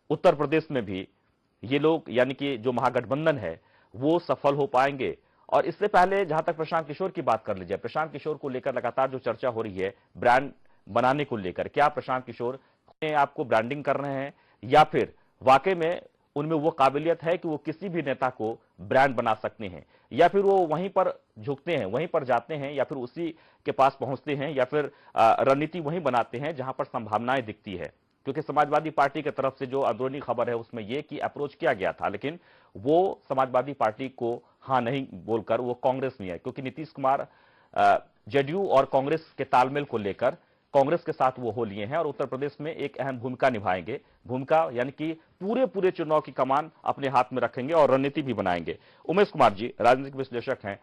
उत्तर प्रदेश में भी ये लोग, यानी कि जो महागठबंधन है, वो सफल हो पाएंगे? और इससे पहले जहां तक प्रशांत किशोर की बात कर लीजिए, प्रशांत किशोर को लेकर लगातार जो चर्चा हो रही है ब्रांड बनाने को लेकर, क्या प्रशांत किशोर आपको ब्रांडिंग कर रहे हैं या फिर वाकई में उनमें वो काबिलियत है कि वो किसी भी नेता को ब्रांड बना सकते हैं, या फिर वो वहीं पर झुकते हैं, वहीं पर जाते हैं, या फिर उसी के पास पहुंचते हैं, या फिर रणनीति वहीं बनाते हैं जहां पर संभावनाएं दिखती है? क्योंकि समाजवादी पार्टी की तरफ से जो अंदरूनी खबर है उसमें यह कि अप्रोच किया गया था, लेकिन वो समाजवादी पार्टी को हां नहीं बोलकर वो कांग्रेस में है, क्योंकि नीतीश कुमार जेडीयू और कांग्रेस के तालमेल को लेकर कांग्रेस के साथ वो हो लिए हैं और उत्तर प्रदेश में एक अहम भूमिका निभाएंगे। भूमिका यानी कि पूरे चुनाव की कमान अपने हाथ में रखेंगे और रणनीति भी बनाएंगे। उमेश कुमार जी राजनीतिक विश्लेषक हैं,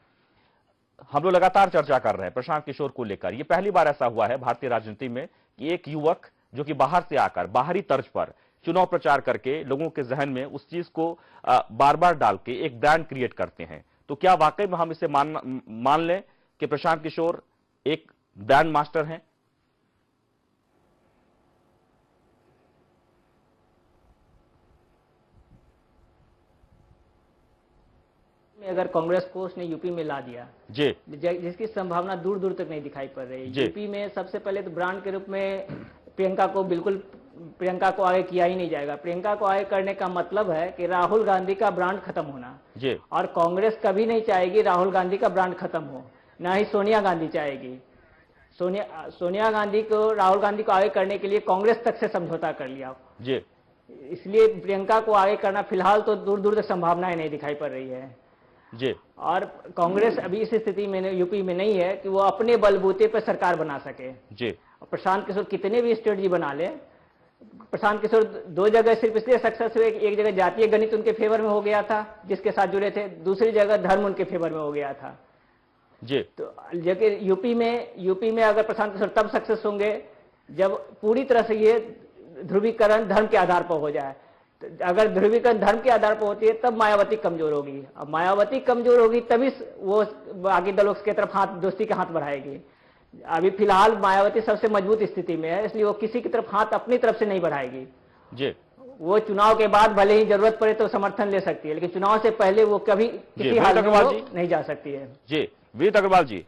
हम लोग लगातार चर्चा कर रहे हैं प्रशांत किशोर को लेकर। यह पहली बार ऐसा हुआ है भारतीय राजनीति में कि एक युवक जो कि बाहर से आकर बाहरी तर्ज पर चुनाव प्रचार करके लोगों के जहन में उस चीज को बार बार डाल के एक ब्रांड क्रिएट करते हैं। तो क्या वाकई में हम इसे मान लें कि प्रशांत किशोर एक ब्रांड मास्टर हैं? अगर कांग्रेस को उसने यूपी में ला दिया जी, जिसकी संभावना दूर दूर तक नहीं दिखाई पड़ रही। यूपी में सबसे पहले तो ब्रांड के रूप में प्रियंका को आगे किया ही नहीं जाएगा। प्रियंका को आगे करने का मतलब है कि राहुल गांधी का ब्रांड खत्म होना जी, और कांग्रेस कभी नहीं चाहेगी राहुल गांधी का ब्रांड खत्म हो, ना ही सोनिया गांधी चाहेगी। सोनिया गांधी को, राहुल गांधी को आगे करने के लिए कांग्रेस तक से समझौता कर लिया जी, इसलिए प्रियंका को आगे करना फिलहाल तो दूर दूर तक संभावनाएं नहीं दिखाई पड़ रही है जी। और कांग्रेस अभी इस स्थिति में यूपी में नहीं है कि वो अपने बलबूते पर सरकार बना सके जी। प्रशांत किशोर कितने भी स्ट्रेटजी बना ले, प्रशांत किशोर 2 जगह सिर्फ इसलिए सक्सेस हुए, एक जगह जातीय गणित उनके फेवर में हो गया था जिसके साथ जुड़े थे, दूसरी जगह धर्म उनके फेवर में हो गया था जी। तो लेकिन यूपी में अगर प्रशांत किशोर तब सक्सेस होंगे जब पूरी तरह से ये ध्रुवीकरण धर्म के आधार पर हो जाए। तो अगर ध्रुवीकरण धर्म के आधार पर होती है तब मायावती कमजोर होगी, अब मायावती कमजोर होगी तभी वो बाकी दलों के तरफ दोस्ती के हाथ बढ़ाएगी। अभी फिलहाल मायावती सबसे मजबूत स्थिति में है, इसलिए वो किसी की तरफ हाथ अपनी तरफ से नहीं बढ़ाएगी जी। वो चुनाव के बाद भले ही जरूरत पड़े तो समर्थन ले सकती है, लेकिन चुनाव से पहले वो कभी किसी हाल में नहीं जा सकती है। जी वीर अग्रवाल जी,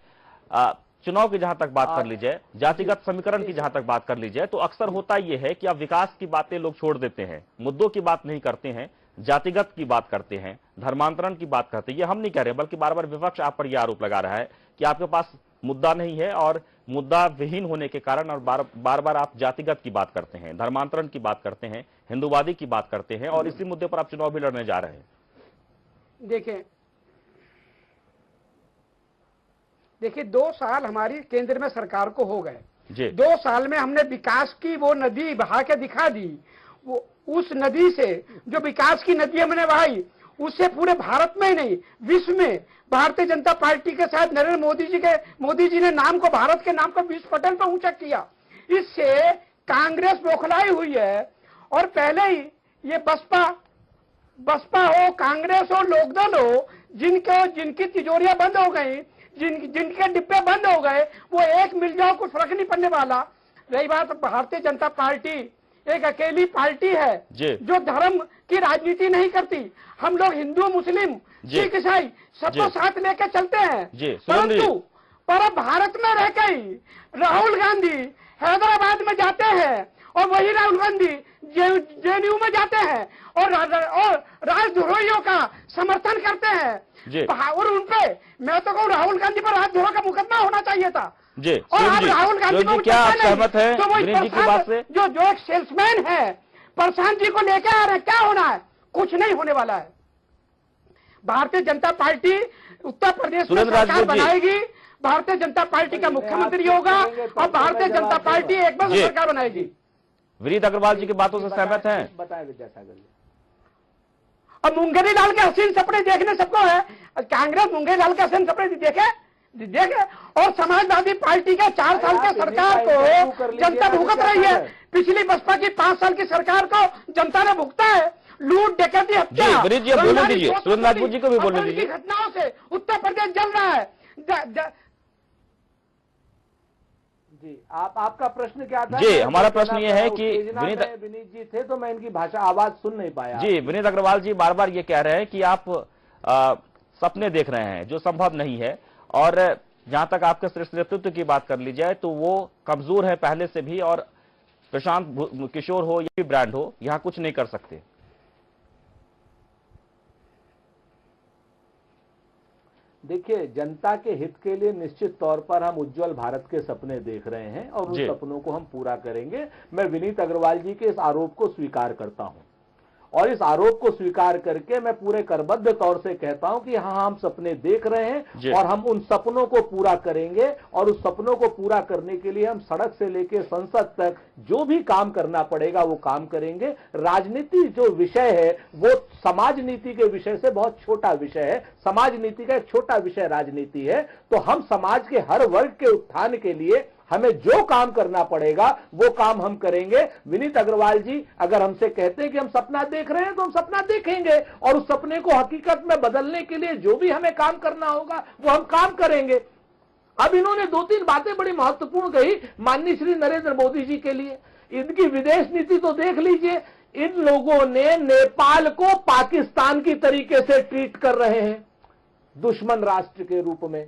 चुनाव की जहां तक बात कर ली जाए, जातिगत समीकरण की जहां तक बात कर ली जाए, तो अक्सर होता यह है कि अब विकास की बातें लोग छोड़ देते हैं, मुद्दों की बात नहीं करते हैं, जातिगत की बात करते हैं, धर्मांतरण की बात करते हैं। ये हम नहीं कह रहे, बल्कि बार बार विपक्ष आप पर यह आरोप लगा रहा है कि आपके पास मुद्दा नहीं है और मुद्दा विहीन होने के कारण और बार बार आप जातिगत की बात करते हैं, धर्मांतरण की बात करते हैं, हिंदूवादी की बात करते हैं और इसी मुद्दे पर आप चुनाव भी लड़ने जा रहे हैं। देखिए 2 साल हमारी केंद्र में सरकार को हो गए, 2 साल में हमने विकास की वो नदी बहा के दिखा दी। वो उस नदी से जो विकास की नदी हमने बहाई उससे पूरे भारत में ही नहीं विश्व में भारतीय जनता पार्टी के साथ नरेंद्र मोदी जी ने नाम को, भारत के नाम को विश्व पटल पर ऊंचा किया। इससे कांग्रेस बौखलाई हुई है और पहले ही ये बसपा हो, कांग्रेस हो, लोकदल हो, जिनकी तिजोरियां बंद हो गई, जिनके डिब्बे बंद हो गए, वो एक मिल जाओ कुछ फर्क नहीं पड़ने वाला। रही बात भारतीय जनता पार्टी एक अकेली पार्टी है जो धर्म की राजनीति नहीं करती। हम लोग हिंदू, मुस्लिम, सिख, ईसाई सबको साथ लेकर चलते हैं, पर भारत में रहकर ही राहुल गांधी हैदराबाद में जाते हैं और वही राहुल गांधी जेएनयू में जाते हैं और राजद्रोहियों का समर्थन करते हैं। और उनपे मैं तो कहूँ राहुल गांधी पर राजद्रोह का मुकदमा होना चाहिए था। जी, और आप राहुल गांधी को क्या आप सहमत हैं तो वो जी की बात से? जो एक सेल्समैन है प्रशांत जी को लेकर आ रहे हैं, क्या होना है? कुछ नहीं होने वाला है। भारतीय जनता पार्टी उत्तर प्रदेश में सरकार बनाएगी, भारतीय जनता पार्टी का मुख्यमंत्री होगा और भारतीय जनता पार्टी एक बार सरकार बनाएगी। विनीत अग्रवाल जी की बातों से सहमत हैं? बताएं विद्यासागर जी। अब मुंगेरी लाल के हसीन सपने देखने सबको है, कांग्रेस मुंगेरी लाल के हसीन सपने देखे और समाजवादी पार्टी के 4 साल के सरकार को जनता भुगत रही है। पिछली बसपा की 5 साल की सरकार को जनता ने भुगता है। लूट, डकैती, हत्या, सुरेंद्र राजपूत जी को भी बोलने दीजिए। घटनाओं से उत्तर प्रदेश जल रहा है। जी आपका प्रश्न क्या था? जी हमारा प्रश्न ये है कि विनीत जी थे तो मैं इनकी भाषा आवाज सुन नहीं पाया। जी विनीत अग्रवाल जी बार बार ये कह रहे हैं कि आप सपने देख रहे हैं जो संभव नहीं है, और जहां तक आपके श्रेष्ठ नेतृत्व की बात कर ली जाए तो वो कमजोर है पहले से भी, और प्रशांत किशोर हो या भी ब्रांड हो यहां कुछ नहीं कर सकते। देखिए जनता के हित के लिए निश्चित तौर पर हम उज्जवल भारत के सपने देख रहे हैं और उन सपनों को हम पूरा करेंगे। मैं विनीत अग्रवाल जी के इस आरोप को स्वीकार करता हूं और इस आरोप को स्वीकार करके मैं पूरे करबद्ध तौर से कहता हूं कि हाँ हम सपने देख रहे हैं और हम उन सपनों को पूरा करेंगे, और उस सपनों को पूरा करने के लिए हम सड़क से लेकर संसद तक जो भी काम करना पड़ेगा वो काम करेंगे। राजनीति जो विषय है वो समाज नीति के विषय से बहुत छोटा विषय है, समाज नीति का एक छोटा विषय राजनीति है। तो हम समाज के हर वर्ग के उत्थान के लिए हमें जो काम करना पड़ेगा वो काम हम करेंगे। विनीत अग्रवाल जी अगर हमसे कहते हैं कि हम सपना देख रहे हैं तो हम सपना देखेंगे और उस सपने को हकीकत में बदलने के लिए जो भी हमें काम करना होगा वो हम काम करेंगे। अब इन्होंने 2-3 बातें बड़ी महत्वपूर्ण कही माननीय श्री नरेंद्र मोदी जी के लिए। इनकी विदेश नीति तो देख लीजिए, इन लोगों ने नेपाल को पाकिस्तान की तरीके से ट्रीट कर रहे हैं, दुश्मन राष्ट्र के रूप में,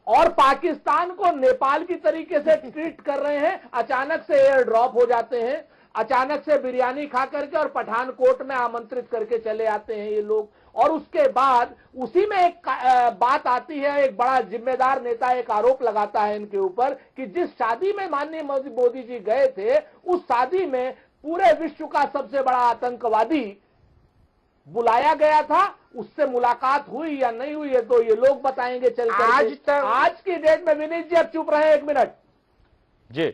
और पाकिस्तान को नेपाल की तरीके से ट्रीट कर रहे हैं। अचानक से एयर ड्रॉप हो जाते हैं, अचानक से बिरयानी खा करके और पठानकोट में आमंत्रित करके चले आते हैं ये लोग। और उसके बाद उसी में एक बात आती है, एक बड़ा जिम्मेदार नेता एक आरोप लगाता है इनके ऊपर कि जिस शादी में माननीय मोदी जी गए थे उस शादी में पूरे विश्व का सबसे बड़ा आतंकवादी बुलाया गया था, उससे मुलाकात हुई या नहीं हुई है तो ये लोग बताएंगे चलकर। आज की डेट में विनीत जी अब चुप रहे 1 मिनट जी।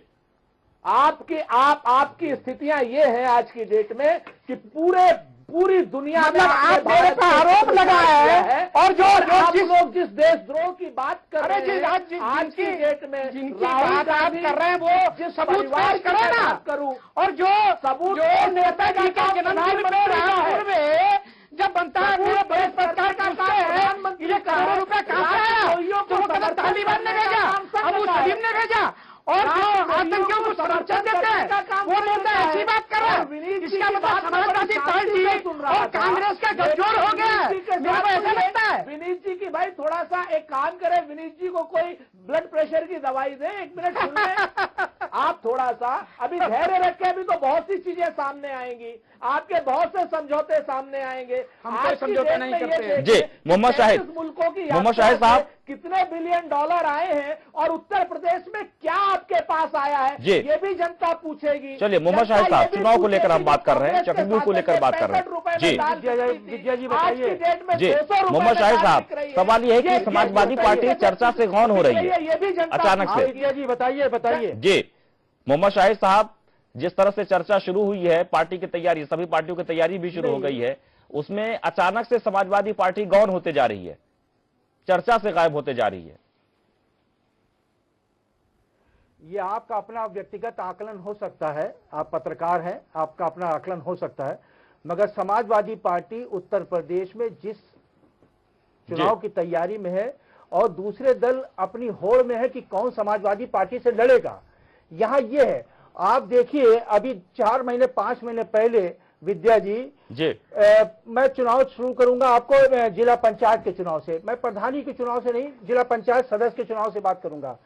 आपकी स्थितियां ये हैं आज की डेट में कि पूरी दुनिया में मतलब आप मेरे पे आरोप लगाया है और जो आप लोग जिस देशद्रोह की बात कर रहे हैं आज की डेट में जिनकी बात आप कर रहे हैं वो सबूत पेश करो ना करूं और जो नेताजी के जन्मदिन पे रामपुर में जब बनता है सरकार करता है ये करोड़ों रुपए कहां से आया तो वो कदम तालिबान ने भेजा अबू सलीम ने भेजा और जो आतंकियों को समर्थन देते हैं वो नेता ऐसी बात कर रहे हैं इसका मतलब समाजवादी पार्टी और कांग्रेस का गठजोड़ हो गया है मेरे को ऐसा लगता है। विनीत जी की भाई थोड़ा सा एक काम करें, विनीत जी को कोई ब्लड प्रेशर की दवाई दे, 1 मिनट सुन लें आप थोड़ा सा अभी धैर्य रखें, अभी तो बहुत सी चीजें सामने आएंगी, आपके बहुत से समझौते सामने आएंगे। हम कोई समझौते नहीं करते। जी मोहम्मद शाहिद, मुल्कों की मोहम्मद शाहिद साहब कितने बिलियन डॉलर आए हैं और उत्तर प्रदेश में क्या आपके पास आया है ये भी जनता पूछेगी। चलिए मोहम्मद शाहिद साहब, चुनाव को लेकर हम बात कर रहे हैं, चक्रव्यूह को लेकर बात कर रहे हैं। जी विद्या जी बताइए। जी मोहम्मद शाहिद साहब, सवाल ये है कि समाजवादी पार्टी चर्चा से गौन हो रही है अचानक से। विद्या जी बताइए। जी मोहम्मद शाहिद साहब, जिस तरह से चर्चा शुरू हुई है, पार्टी की तैयारी, सभी पार्टियों की तैयारी भी शुरू हो गई है, उसमें अचानक से समाजवादी पार्टी गौन होते जा रही है, चर्चा से गायब होते जा रही है। ये आपका अपना व्यक्तिगत आकलन हो सकता है, आप पत्रकार हैं, आपका अपना आकलन हो सकता है, मगर समाजवादी पार्टी उत्तर प्रदेश में जिस चुनाव की तैयारी में है और दूसरे दल अपनी होड़ में है कि कौन समाजवादी पार्टी से लड़ेगा, यहां ये है। आप देखिए अभी 4 महीने 5 महीने पहले विद्या जी मैं चुनाव शुरू करूंगा आपको जिला पंचायत के चुनाव से, मैं प्रधानी के चुनाव से नहीं, जिला पंचायत सदस्य के चुनाव से बात करूंगा।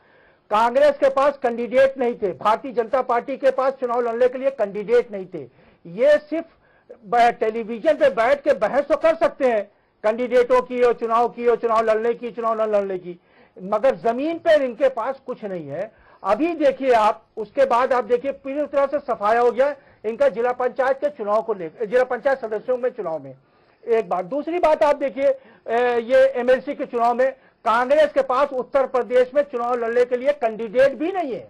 कांग्रेस के पास कैंडिडेट नहीं थे, भारतीय जनता पार्टी के पास चुनाव लड़ने के लिए कैंडिडेट नहीं थे। ये सिर्फ टेलीविजन पे बैठ के बहस तो कर सकते हैं कैंडिडेटों की और चुनाव लड़ने की, चुनाव न लड़ने की, मगर जमीन पर इनके पास कुछ नहीं है। अभी देखिए आप, उसके बाद आप देखिए पूरी तरह से सफाया हो गया इनका जिला पंचायत के चुनाव को लेकर, जिला पंचायत सदस्यों में चुनाव में। एक बात, दूसरी बात आप देखिए ये एमएलसी के चुनाव में कांग्रेस के पास उत्तर प्रदेश में चुनाव लड़ने के लिए कैंडिडेट भी नहीं है।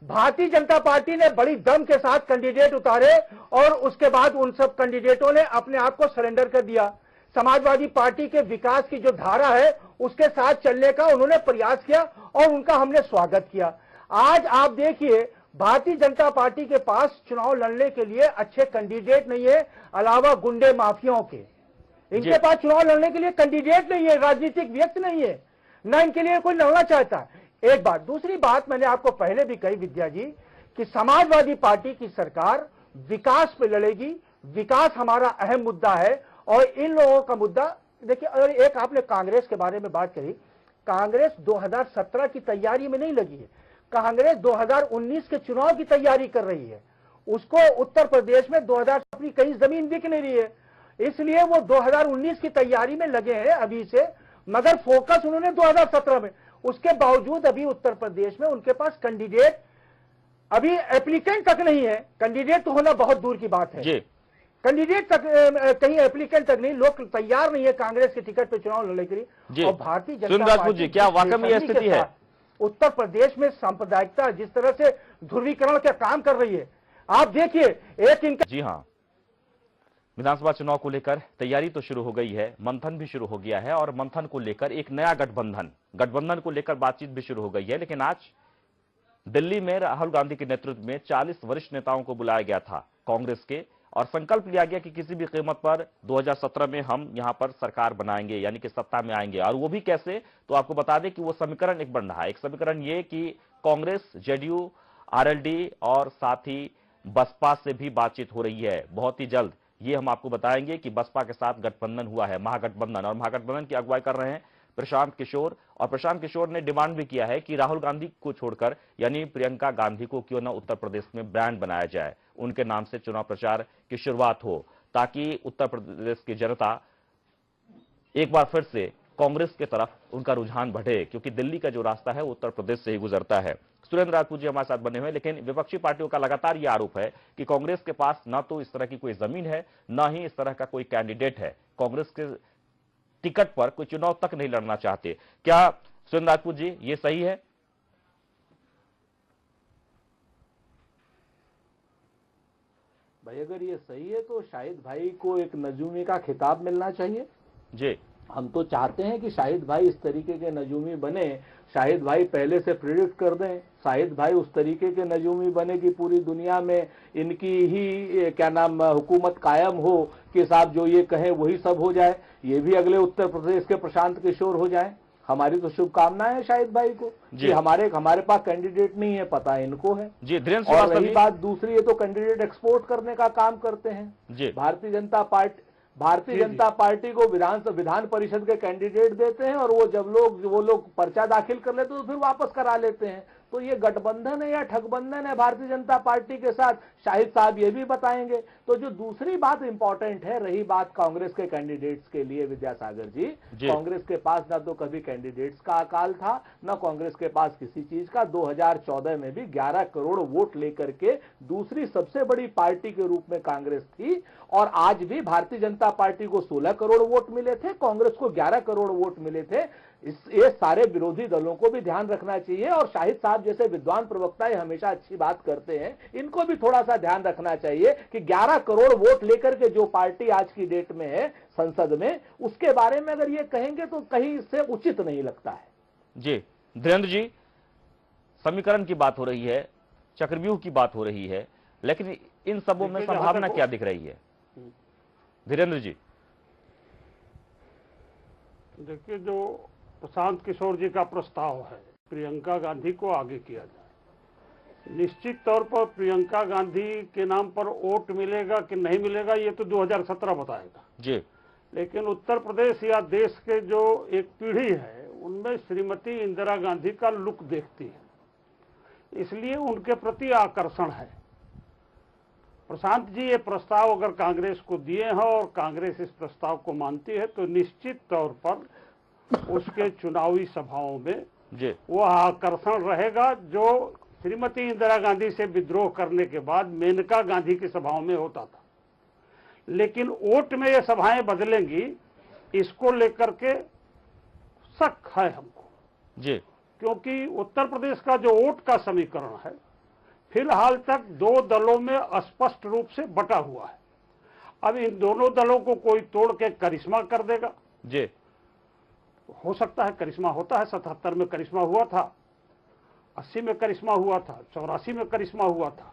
भारतीय जनता पार्टी ने बड़ी दम के साथ कैंडिडेट उतारे और उसके बाद उन सब कैंडिडेटों ने अपने आप को सरेंडर कर दिया। समाजवादी पार्टी के विकास की जो धारा है उसके साथ चलने का उन्होंने प्रयास किया और उनका हमने स्वागत किया। आज आप देखिए भारतीय जनता पार्टी के पास चुनाव लड़ने के लिए अच्छे कैंडिडेट नहीं है, अलावा गुंडे माफियाओं के। इनके पास चुनाव लड़ने के लिए कैंडिडेट नहीं है, राजनीतिक व्यक्ति नहीं है, न इनके लिए कोई लड़ना चाहता। एक बात, दूसरी बात मैंने आपको पहले भी कही विद्या जी कि समाजवादी पार्टी की सरकार विकास पे लड़ेगी, विकास हमारा अहम मुद्दा है और इन लोगों का मुद्दा देखिए। और एक आपने कांग्रेस के बारे में बात करी, कांग्रेस 2017 की तैयारी में नहीं लगी है, कांग्रेस 2019 के चुनाव की तैयारी कर रही है। उसको उत्तर प्रदेश में 2000 अपनी कहीं जमीन बिक नहीं रही है, इसलिए वो 2019 की तैयारी में लगे हैं अभी से, मगर फोकस उन्होंने 2017 में। उसके बावजूद अभी उत्तर प्रदेश में उनके पास कैंडिडेट, अभी एप्लीकेंट तक नहीं है। कैंडिडेट तो होना बहुत दूर की बात है, कैंडिडेट तक कहीं एप्लीकेंट तक नहीं, लोग तैयार नहीं है कांग्रेस के टिकट पर चुनाव लड़ने के लिए। और भारतीय जनता पार्टी क्या वाकई में यह स्थिति है? उत्तर प्रदेश में सांप्रदायिकता जिस तरह से ध्रुवीकरण का काम कर रही है, आप देखिए एक इनका। जी हां, विधानसभा चुनाव को लेकर तैयारी तो शुरू हो गई है, मंथन भी शुरू हो गया है और मंथन को लेकर एक नया गठबंधन को लेकर बातचीत भी शुरू हो गई है। लेकिन आज दिल्ली में राहुल गांधी के नेतृत्व में 40 वरिष्ठ नेताओं को बुलाया गया था कांग्रेस के, और संकल्प लिया गया कि किसी भी कीमत पर 2017 में हम यहां पर सरकार बनाएंगे, यानी कि सत्ता में आएंगे। और वो भी कैसे, तो आपको बता दें कि वो समीकरण एक बन रहा है। एक समीकरण ये कि कांग्रेस, जेडीयू, आरएलडी और साथ ही बसपा से भी बातचीत हो रही है। बहुत ही जल्द ये हम आपको बताएंगे कि बसपा के साथ गठबंधन हुआ है, महागठबंधन, और महागठबंधन की अगुवाई कर रहे हैं प्रशांत किशोर। और प्रशांत किशोर ने डिमांड भी किया है कि राहुल गांधी को छोड़कर, यानी प्रियंका गांधी को क्यों न उत्तर प्रदेश में ब्रांड बनाया जाए, उनके नाम से चुनाव प्रचार की शुरुआत हो, ताकि उत्तर प्रदेश की जनता एक बार फिर से कांग्रेस की तरफ उनका रुझान बढ़े, क्योंकि दिल्ली का जो रास्ता है वो उत्तर प्रदेश से ही गुजरता है। सुरेंद्र राजपूत जी हमारे साथ बने हुए, लेकिन विपक्षी पार्टियों का लगातार यह आरोप है कि कांग्रेस के पास न तो इस तरह की कोई जमीन है, न ही इस तरह का कोई कैंडिडेट है, कांग्रेस के टिकट पर कोई चुनाव तक नहीं लड़ना चाहते। क्या सुरेंद्र राजपूत जी ये सही है? भाई अगर ये सही है तो शाहिद भाई को एक नजूमी का खिताब मिलना चाहिए जी। हम तो चाहते हैं कि शाहिद भाई इस तरीके के नजूमी बने, शाहिद भाई पहले से प्रेडिक्ट कर दें, शाहिद भाई उस तरीके के नजूमी बने कि पूरी दुनिया में इनकी ही क्या नाम हुकूमत कायम हो कि साहब जो ये कहे वही सब हो जाए, ये भी अगले उत्तर प्रदेश के प्रशांत किशोर हो जाए। हमारी तो शुभकामनाएं हैं शाहिद भाई को कि हमारे पास कैंडिडेट नहीं है, पता है इनको है जी। और रही बात दूसरी, ये तो कैंडिडेट एक्सपोर्ट करने का काम करते हैं जी। भारतीय जनता पार्टी को विधान परिषद के कैंडिडेट देते हैं और वो जब वो लोग पर्चा दाखिल कर लेते हैं तो फिर वापस करा लेते हैं। तो ये गठबंधन है या ठगबंधन है भारतीय जनता पार्टी के साथ, शाहिद साहब ये भी बताएंगे। तो जो दूसरी बात इंपॉर्टेंट है, रही बात कांग्रेस के कैंडिडेट्स के लिए विद्यासागर जी, कांग्रेस के पास ना तो कभी कैंडिडेट्स का अकाल था, ना कांग्रेस के पास किसी चीज का। 2014 में भी 11 करोड़ वोट लेकर के दूसरी सबसे बड़ी पार्टी के रूप में कांग्रेस थी और आज भी भारतीय जनता पार्टी को 16 करोड़ वोट मिले थे, कांग्रेस को 11 करोड़ वोट मिले थे। ये सारे विरोधी दलों को भी ध्यान रखना चाहिए और शाहिद साहब जैसे विद्वान प्रवक्ता हमेशा अच्छी बात करते हैं, इनको भी थोड़ा सा ध्यान रखना चाहिए कि 11 करोड़ वोट लेकर के जो पार्टी आज की डेट में है संसद में, उसके बारे में अगर ये कहेंगे तो कहीं से उचित नहीं लगता है। जी धीरेन्द्र जी, समीकरण की बात हो रही है, चक्रव्यूह की बात हो रही है, लेकिन इन सबों में संभावना क्या दिख रही है धीरेन्द्र जी? देखिए, जो प्रशांत किशोर जी का प्रस्ताव है प्रियंका गांधी को आगे किया जाए, निश्चित तौर पर प्रियंका गांधी के नाम पर वोट मिलेगा कि नहीं मिलेगा ये तो 2017 बताएगा जी। लेकिन उत्तर प्रदेश या देश के जो एक पीढ़ी है उनमें श्रीमती इंदिरा गांधी का लुक देखती है, इसलिए उनके प्रति आकर्षण है। प्रशांत जी ये प्रस्ताव अगर कांग्रेस को दिए हैं और कांग्रेस इस प्रस्ताव को मानती है तो निश्चित तौर पर उसके चुनावी सभाओं में वो आकर्षण रहेगा जो श्रीमती इंदिरा गांधी से विद्रोह करने के बाद मेनका गांधी की सभाओं में होता था। लेकिन वोट में ये सभाएं बदलेंगी, इसको लेकर के शक है हमको जी, क्योंकि उत्तर प्रदेश का जो वोट का समीकरण है फिलहाल तक दो दलों में स्पष्ट रूप से बटा हुआ है। अब इन दोनों दलों को कोई तोड़ के करिश्मा कर देगा जी, हो सकता है करिश्मा होता है। 77 में करिश्मा हुआ था, 80 में करिश्मा हुआ था, 84 में करिश्मा हुआ था।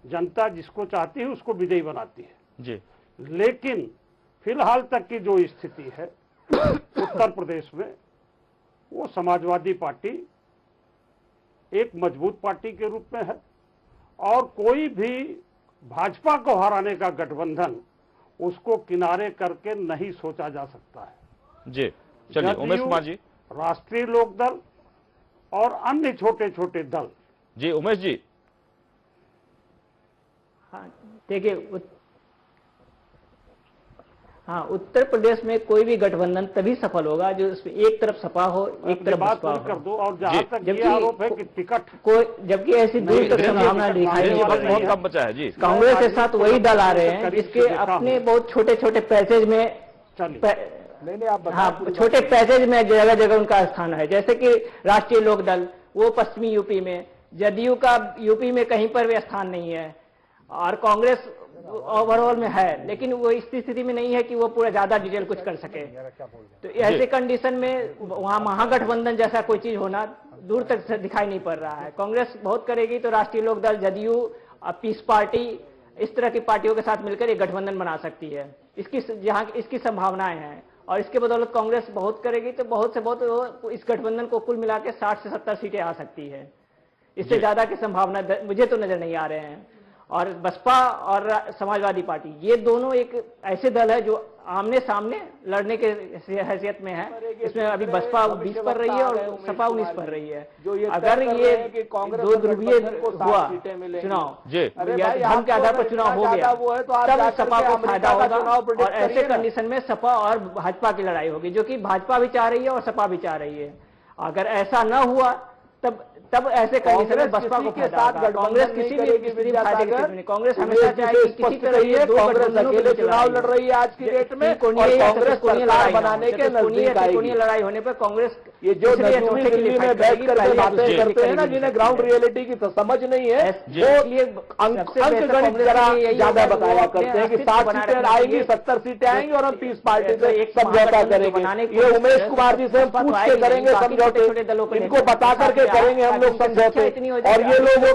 जनता जिसको चाहती है उसको विजयी बनाती है जी। लेकिन फिलहाल तक की जो स्थिति है उत्तर प्रदेश में, वो समाजवादी पार्टी एक मजबूत पार्टी के रूप में है और कोई भी भाजपा को हराने का गठबंधन उसको किनारे करके नहीं सोचा जा सकता है जी। चलिए उमेश कुमार जी, राष्ट्रीय लोकदल और अन्य छोटे छोटे दल जी। उमेश जी, हाँ देखिए, हाँ उत्तर प्रदेश में कोई भी गठबंधन तभी सफल होगा जो इसमें एक तरफ सपा हो, एक तरफ बसपा हो। कर दो। और जहां तक ये आरोप है कि टिकट कोई, जबकि ऐसी दूर तक संभावना दिखाई नहीं पड़ रही बहुत कम बचा है जी। कांग्रेस के साथ वही दल आ रहे हैं जिसके अपने बहुत छोटे छोटे पैसेज में नहीं आप हाँ छोटे पैसेज में जगह जगह उनका स्थान है। जैसे कि राष्ट्रीय लोकदल वो पश्चिमी यूपी में, जदयू का यूपी में कहीं पर भी स्थान नहीं है और कांग्रेस ओवरऑल में है, लेकिन वो इस स्थिति में नहीं है कि वो पूरा ज्यादा डिटेल कुछ कर सके। तो ऐसे कंडीशन में वहां महागठबंधन जैसा कोई चीज होना दूर तक दिखाई नहीं पड़ रहा है। कांग्रेस बहुत करेगी तो राष्ट्रीय लोकदल, जदयू, पीस पार्टी, इस तरह की पार्टियों के साथ मिलकर एक गठबंधन बना सकती है। जहां इसकी संभावनाएं हैं और इसके बदौलत कांग्रेस बहुत करेगी तो बहुत से बहुत इस गठबंधन को कुल मिला के 60 से 70 सीटें आ सकती है। इससे ज्यादा की संभावना मुझे तो नजर नहीं आ रहे हैं। और बसपा और समाजवादी पार्टी ये दोनों एक ऐसे दल है जो आमने सामने लड़ने के हैसियत में है। इसमें अभी बसपा 20 पर रही है और सपा 19 पर रही है। अगर ये दो ध्रुवीय हुआ चुनाव, धर्म के आधार पर चुनाव हो गया, तब सपा को फायदा होगा और ऐसे कंडीशन में सपा और भाजपा की लड़ाई होगी, जो कि भाजपा भी चाह रही है और सपा भी चाह रही है। अगर ऐसा न हुआ तब ऐसे कंडीशन में बसपा को के साथ कांग्रेस किसी भी स्थिति में फायदे की नहीं। कांग्रेस हमेशा चाहेगी किसी तरह ये कांग्रेस अकेले चुनाव लड़ रही है आज की डेट में, और कांग्रेस सरकार बनाने के नजदीक आएगी। लड़ाई होने पर कांग्रेस ये जो दिल्ली में बैठ कर बातें करते हैं ना, जिन्हें ग्राउंड रियलिटी की समझ नहीं है, वो अंक गणित ज्यादा बताया करते हैं कि 60 सीटें आएंगी, 70 सीटें आएंगी और हम 30 पार्टी से एक समझौता करेंगे। ये उमेश कुमार जी से हम पूछ के करेंगे समझौते, इनको बता करके करेंगे हम लोग समझौते, और ये लोगों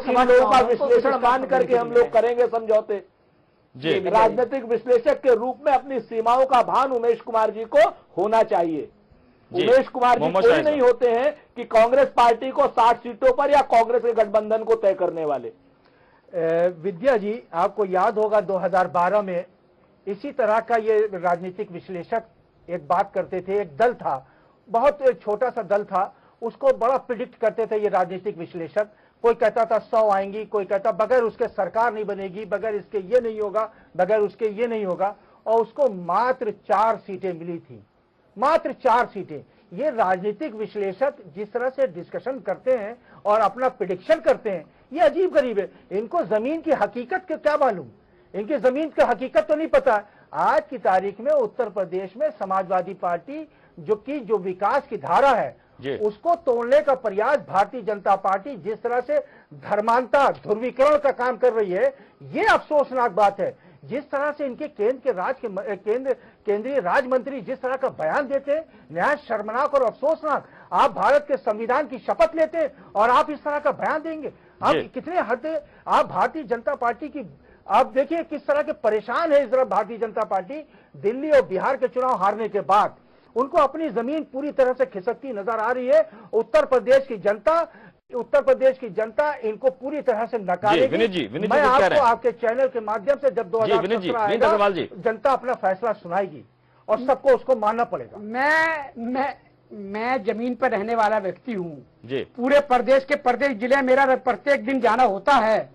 का विश्लेषण मान करके हम लोग करेंगे समझौते। राजनीतिक विश्लेषक के रूप में अपनी सीमाओं का भान उमेश कुमार जी को होना चाहिए। उमेश कुमार जी कोई नहीं होते हैं कि कांग्रेस पार्टी को 60 सीटों पर या कांग्रेस के गठबंधन को तय करने वाले। विद्या जी, आपको याद होगा 2012 में इसी तरह का ये राजनीतिक विश्लेषक एक बात करते थे। एक दल था, बहुत छोटा सा दल था, उसको बड़ा प्रिडिक्ट करते थे ये राजनीतिक विश्लेषक। कोई कहता था 100 आएंगी, कोई कहता बगैर उसके सरकार नहीं बनेगी, बगैर इसके ये नहीं होगा, बगैर उसके ये नहीं होगा, और उसको मात्र 4 सीटें मिली थी, मात्र 4 सीटें। ये राजनीतिक विश्लेषक जिस तरह से डिस्कशन करते हैं और अपना प्रिडिक्शन करते हैं, ये अजीब गरीब है। इनको जमीन की हकीकत के क्या मालूम, इनकी जमीन की हकीकत तो नहीं पता। आज की तारीख में उत्तर प्रदेश में समाजवादी पार्टी जो विकास की धारा है उसको तोड़ने का प्रयास भारतीय जनता पार्टी जिस तरह से धर्मांतर ध्रुवीकरण का काम कर रही है, ये अफसोसनाक बात है। जिस तरह से इनके केंद्रीय राज मंत्री जिस तरह का बयान देते हैं, निहायत शर्मनाक और अफसोसनाक। आप भारत के संविधान की शपथ लेते हैं और आप इस तरह का बयान देंगे, आप कितने हद। आप भारतीय जनता पार्टी की आप देखिए किस तरह के परेशान है इस तरह भारतीय जनता पार्टी। दिल्ली और बिहार के चुनाव हारने के बाद उनको अपनी जमीन पूरी तरह से खिसकती नजर आ रही है। उत्तर प्रदेश की जनता इनको पूरी तरह से नकारेगी। मैं आपको आपके चैनल के माध्यम से जब 2017 आएगा, जनता अपना फैसला सुनाएगी और सबको उसको मानना पड़ेगा। मैं जमीन पर रहने वाला व्यक्ति हूँ। पूरे प्रदेश के प्रत्येक जिले मेरा प्रत्येक दिन जाना होता है।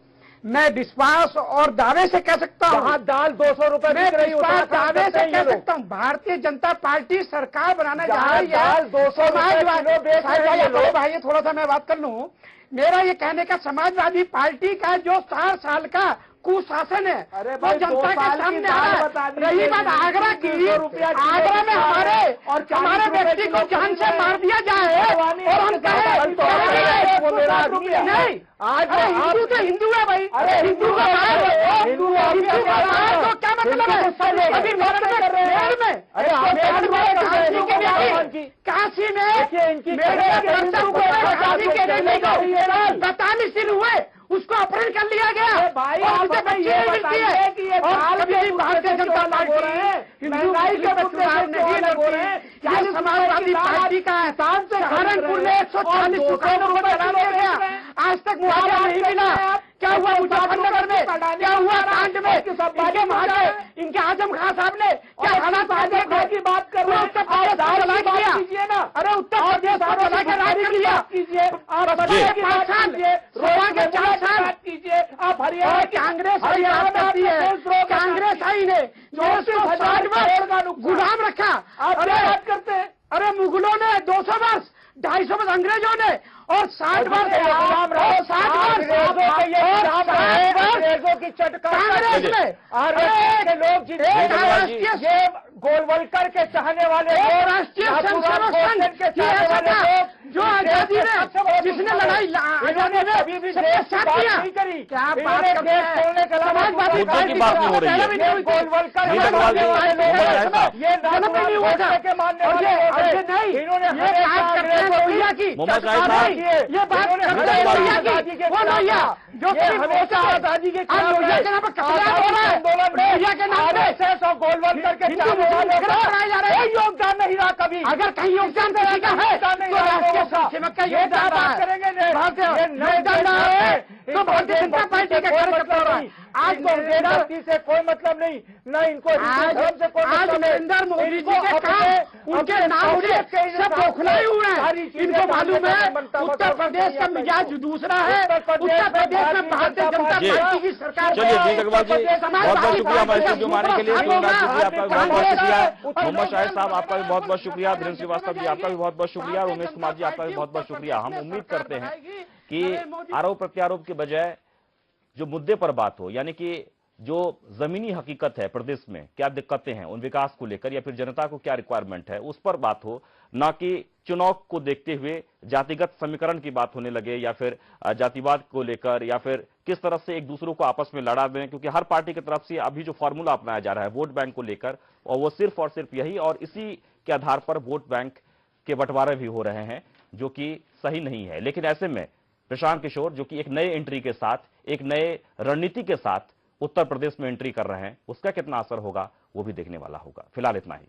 मैं विश्वास और दावे से कह सकता हूँ, जहाँ दाल 200 रुपए मैं विश्वास दावे से कह सकता हूँ, भारतीय जनता पार्टी सरकार बनाने जा रही है। समाजवादी भाई थोड़ा सा मैं बात कर लूँ। मेरा ये कहने का समाजवादी पार्टी का जो 4 साल का कुशासन है वो जनता के सामने आ रहा है। रही बात आगरा की, आगरा में हमारे व्यक्ति को जान से मार दिया जाए और हम कहें नहीं, अरे हिंदू तो हिंदू है भाई, अरे हिंदू का तो क्या मतलब है। अभी मेरठ में काशी में बताने सिर हुए, उसको अपहरण कर लिया गया भाई। भारतीय जनता पार्टी महंगाई के चुनाव नहीं लड़ रही है। समाजवादी पार्टी का एहसान से सहारनपुर में 140 दुकानों को चला गया, आज तक मुआवजा नहीं मिला। क्या हुआ मुजफ्फरनगर में, क्या हुआ कांड में, इनके आजम खान साहब ने क्या हालात की बात कर रहे हैं। उत्तर प्रदेश कीजिए ना, अरे उत्तर प्रदेश राज कर लिया कीजिए आप, 5 साल सोलह के 4 साल कीजिए आप। हरियाणा कांग्रेस आई ने 260 वर्ष गुलाम रखा। अरे बात करते हैं, अरे मुगलों ने 200 वर्ष, 250 वर्ष अंग्रेजों ने, और 60 वर्ष अंग्रेजों की चटका कांग्रेस में। अरे लोग ये गोलवलकर के चाहने वाले राष्ट्रीय जो आजादी में जिसने लड़ाई आजादी में अभी भी साथ किया, क्या बात करते हैं। समाजवादी पार्टी गोलवलकर ये मानने वाले नहीं, इन्होंने बात करते हैं लोहिया की, ये बात लोहिया जो आजादी के नाम पर कतला हो रहा है, लोहिया के नाम पे गोलवलकर के कराए जा रहे हैं। योगदान नहीं रहा कभी, अगर कहीं योगदान किसी का है तो योगदान है तो भारतीय जनता पार्टी का कार्यकर्ता हो रहा है। आज तो से कोई मतलब नहीं, न इनको आज नरेंद्र मोदी जी के काम उनके नाम से सब बौखलाए हुए हैं। इनको मालूम है उत्तर प्रदेश का मिजाज दूसरा है, उत्तर प्रदेश में भारतीय जनता पार्टी की सरकार। चलिए बहुत बहुत शुक्रिया हमारे स्टूडियो में आने के लिए। आपका बहुत बहुत शुक्रिया। मोहम्मद शाहिद साहब आपका भी बहुत बहुत शुक्रिया। धीरेन्द्र श्रीवास्तव जी आपका भी बहुत बहुत शुक्रिया। और उमेश कुमार जी आपका भी बहुत बहुत शुक्रिया। हम उम्मीद करते हैं कि आरोप प्रत्यारोप के बजाय जो मुद्दे पर बात हो, यानी कि जो जमीनी हकीकत है प्रदेश में, क्या दिक्कतें हैं उन विकास को लेकर या फिर जनता को क्या रिक्वायरमेंट है उस पर बात हो, ना कि चुनाव को देखते हुए जातिगत समीकरण की बात होने लगे या फिर जातिवाद को लेकर या फिर किस तरह से एक दूसरों को आपस में लड़ा दें। क्योंकि हर पार्टी की तरफ से अभी जो फॉर्मूला अपनाया जा रहा है वोट बैंक को लेकर, और वो सिर्फ और सिर्फ यही, और इसी के आधार पर वोट बैंक के बंटवारे भी हो रहे हैं जो कि सही नहीं है। लेकिन ऐसे में प्रशांत किशोर जो कि एक नए एंट्री के साथ, एक नए रणनीति के साथ उत्तर प्रदेश में एंट्री कर रहे हैं, उसका कितना असर होगा वो भी देखने वाला होगा। फिलहाल इतना ही।